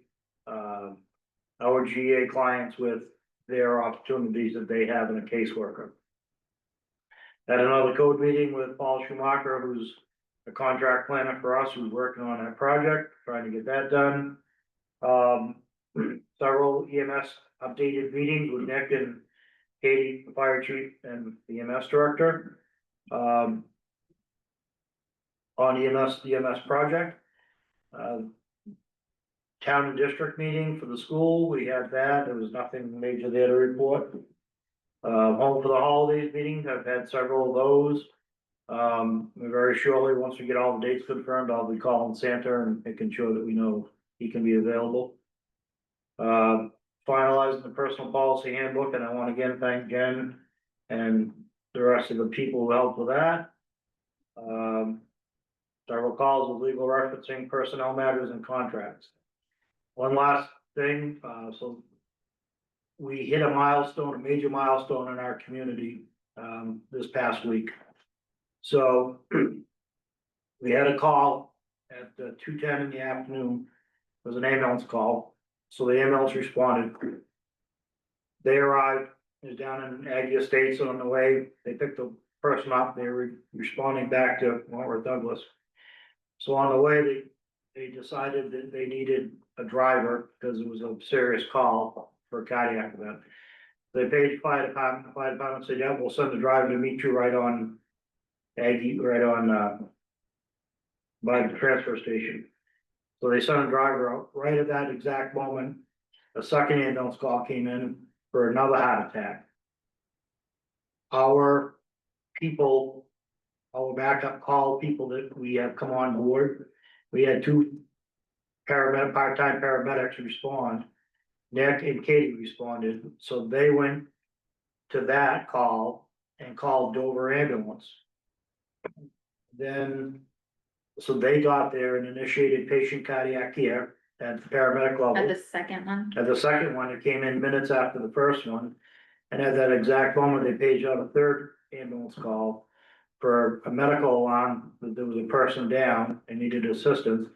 clients with their opportunities that they have in a caseworker. Had another code meeting with Paul Schumacher, who's a contract planner for us, who's working on that project, trying to get that done. Several EMS updated meetings with Nick and Katie, the fire chief and the EMS director. On EMS project. Town and district meeting for the school, we had that, there was nothing major there to report. Home for the holidays meetings, I've had several of those. Very shortly, once we get all the dates confirmed, I'll be calling Santa and making sure that we know he can be available. Finalizing the personal policy handbook, and I want to again thank Jen and the rest of the people who helped with that. Several calls with legal referencing personnel matters and contracts. One last thing, so we hit a milestone, a major milestone in our community, this past week. So we had a call at 2:10 in the afternoon. It was an ambulance call, so the ambulance responded. They arrived, it was down in Aggie Estates on the way, they picked the person up, they were responding back to Wentworth Douglas. So on the way, they decided that they needed a driver because it was a serious call for a cardiac event. They paid fire department said, yeah, we'll send the driver to meet you right on Aggie, right on by the transfer station. So they sent a driver out. Right at that exact moment, a second ambulance call came in for another heart attack. Our people, our backup call people that we have come on board, we had 2 part-time paramedics respond. Nick and Katie responded, so they went to that call and called Dover Ambulance. Then, so they got there and initiated patient cardiac care at the paramedic level. At the second one? At the second one, it came in minutes after the first one. And at that exact moment, they paged out a third ambulance call. for a medical alarm, that there was a person down and needed assistance.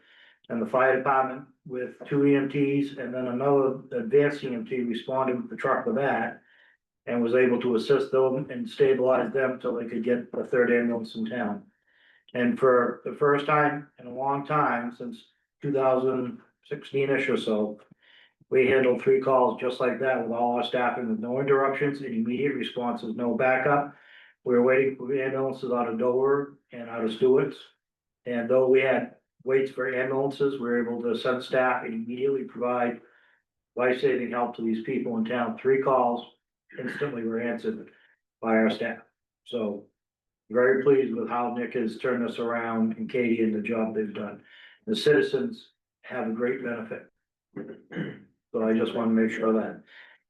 And the fire department with 2 EMTs and then another advanced EMT responded with the truck with that. And was able to assist them and stabilize them till they could get the 3rd ambulance in town. And for the first time in a long time, since 2016-ish or so, we handled 3 calls just like that with all our staffing with no interruptions and immediate responses, no backup. We were waiting for ambulances out of Dover and out of Stewart's. And though we had waits for ambulances, we were able to send staff and immediately provide life-saving help to these people in town. 3 calls instantly were answered by our staff. So very pleased with how Nick has turned us around and Katie and the job they've done. The citizens have a great benefit. So I just want to make sure of that.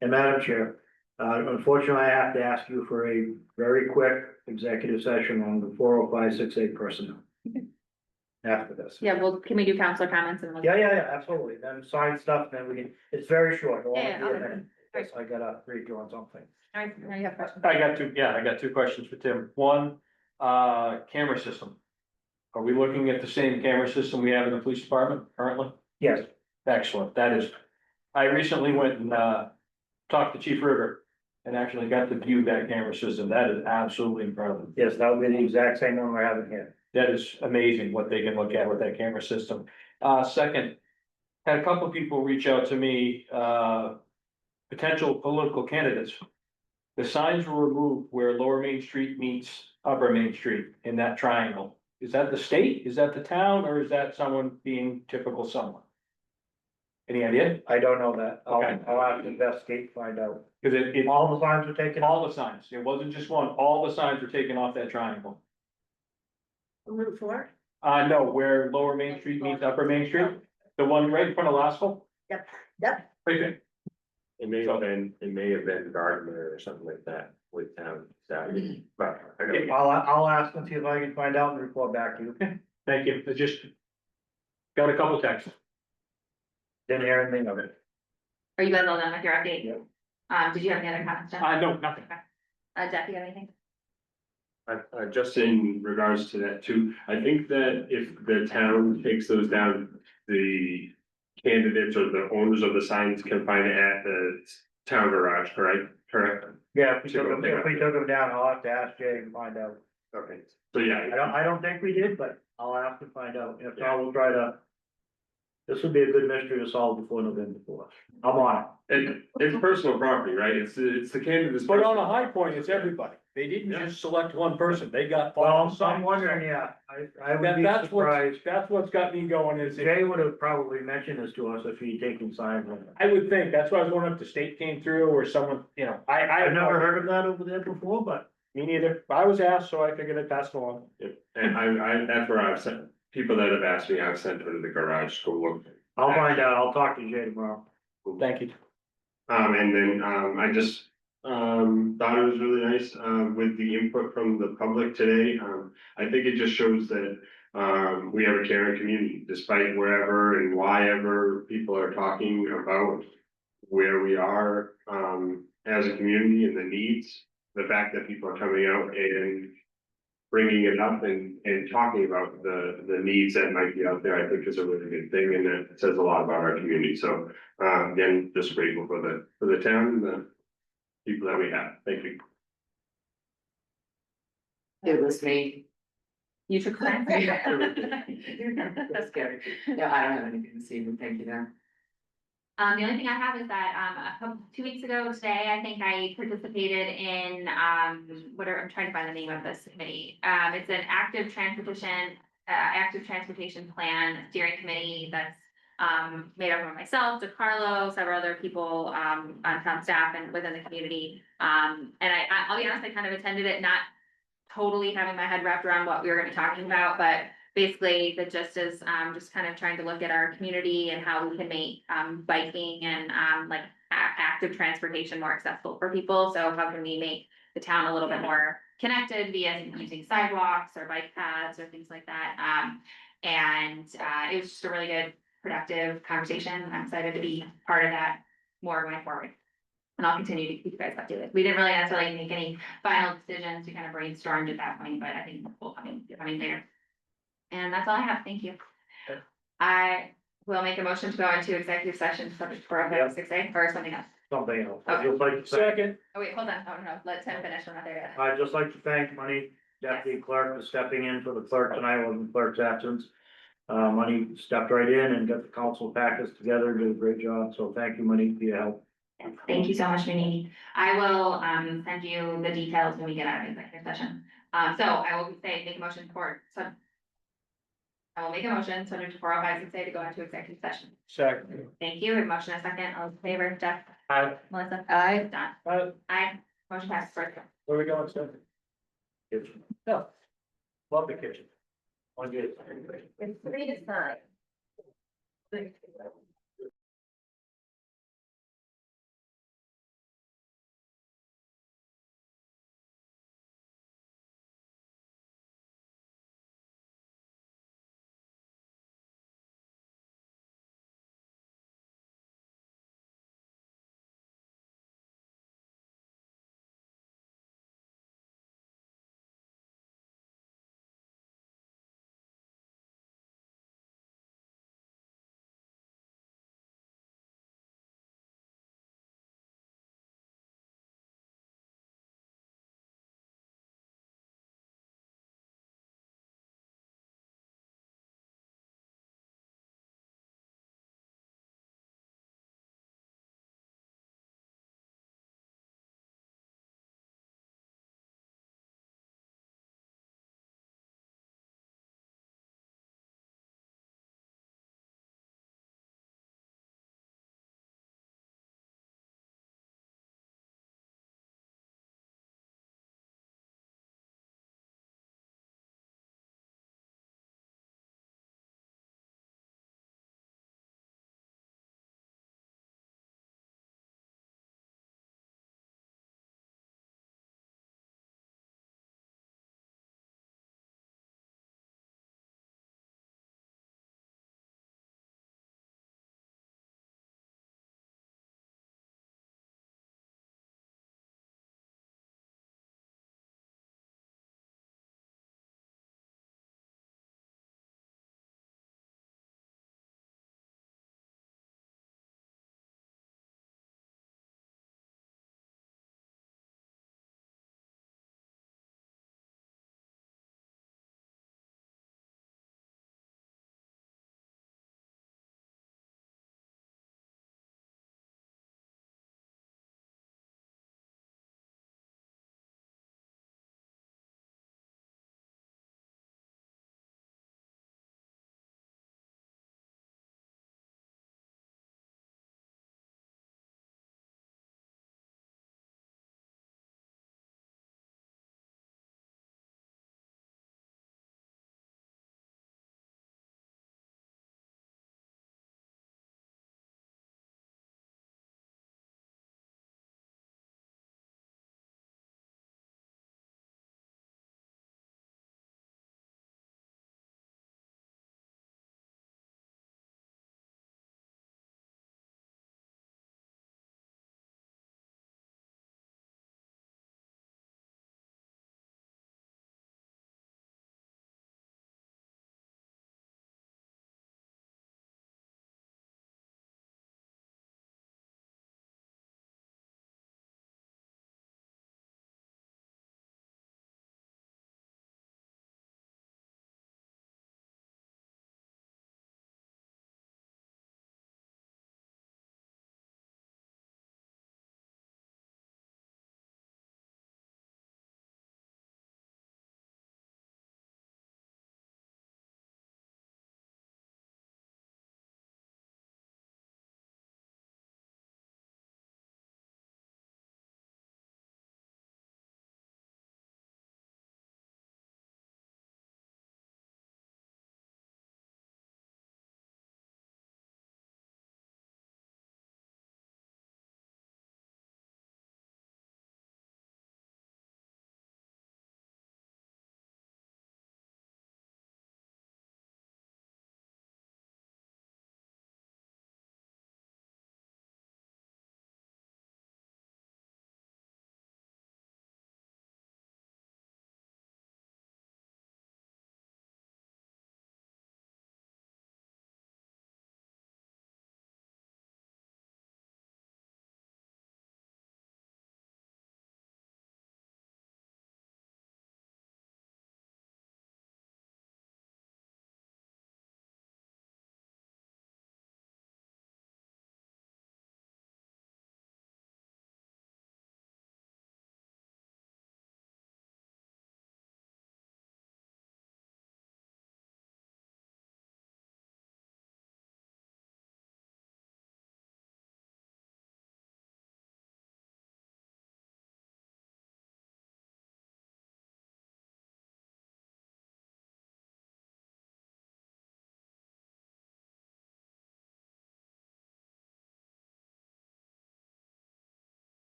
And Madam Chair, unfortunately, I have to ask you for a very quick executive session on the 40568 personnel. After this. Yeah, well, can we do counselor comments and? Yeah, absolutely. Then sign stuff, then we can, it's very short. It won't Yeah, be a okay. minute. Yes, I gotta read you on something. All right, now you have questions. I got 2 questions for Tim. One, camera system. Are we looking at the same camera system we have in the police department currently? Yes, Excellent, that is. I recently went and, talked to Chief River and actually got to view that camera system. That is absolutely incredible. yes, that would be the exact same one we're having here. That is amazing what they can look at with that camera system. Second, had a couple of people reach out to me, potential political candidates. The signs were removed where Lower Main Street meets Upper Main Street in that triangle. Is that the state? Is that the town? Or is that someone being typical someone? Any idea? I don't know that. Okay. I'll have to investigate, find out. Cause it, All the signs were taken off? all the signs, it wasn't just one, all the signs were taken off that triangle. Route 4? No, where Lower Main Street meets Upper Main Street, the one right in front of Lascaux. Yep. Right there. It may have been Gardner or something like that with town staff, but I know. I'll ask and see if I can find out and report back to you. Thank you, I just got a couple texts. Didn't hear anything of it. Are you guys all done with your update? Yeah. Did you have any other comments, Jeff? No, nothing. Jeff, you have anything? Just in regards to that too, I think that if the town takes those down, the candidates or the owners of the signs can find it at the town garage, correct? Yeah, if we took them down, I'll have to ask Jay and find out. Okay, so yeah. I don't think we did, but I'll have to find out. If not, we'll try to. This would be a good mystery to solve before November 4th. I'm on it. It's personal property, right? It's the candidate's. But on a high point, it's everybody. They didn't just select one person. They got all Well, the I'm signs. wondering, yeah, I would be surprised. That's what's got me going is, Jay would have probably mentioned this to us if he'd taken signs. I would think, that's why I was wondering if the state came through or someone, I've never heard of that over there before, but. Me neither. I was asked, so I figured I'd pass it along. And I, that's where I've sent, people that have asked me, I've sent her to the garage to look. I'll find out. I'll talk to Jay tomorrow. Thank you. And then, I just, thought it was really nice, with the input from the public today. I think it just shows that, we have a caring community, despite wherever and why ever people are talking about where we are, as a community and the needs. The fact that people are coming out and bringing it up and talking about the needs that might be out there, I think is a really good thing, and it says a lot about our community. So, again, just grateful for the town and the people that we have. Thank you. It was me. You took time. That's good. No, I don't have anything this evening. Thank you, Dan. The only thing I have is that, 2 weeks ago today, I think I participated in, I'm trying to find the name of this committee. It's an active transportation plan steering committee that's, made up of myself, DeCarlo, several other people, on town staff and within the community. And I'll be honest, I kind of attended it, not totally having my head wrapped around what we were gonna be talking about, but basically, the gist is, just kind of trying to look at our community and how we can make, biking and, like, active transportation more accessible for people. So how can we make the town a little bit more connected via using sidewalks or bike paths or things like that? And it was just a really good, productive conversation. I'm excited to be part of that more going forward. And I'll continue to keep you guys updated. We didn't really necessarily make any final decisions. We kind of brainstormed at that point, but I think we'll coming there. And that's all I have. Thank you. Okay. I will make a motion to go into executive session subject for Yep. 6A or something else. Something else. Okay. I'd just like to thank, Second, Oh, wait, hold on. Oh, no, let Tim finish. We're not there yet. I'd just like to thank Money Deputy Clerk for stepping in for the clerk tonight, in the clerk's absence. Money stepped right in and got the council packets together, did a great job, so thank you, Money, for your help. Yes, thank you so much, Vinnie. I will, send you the details when we get out of executive session. So I will make a motion for, I will make a motion, subject to 405 to go into executive session. second. Thank you. We have a motion and a second. All in favor, Jeff? Aye. Melissa? Aye. Don? Aye. Motion passes first. Where we going, second? Kitchen. No. Love the kitchen. Want to get it. It's 3 to 5.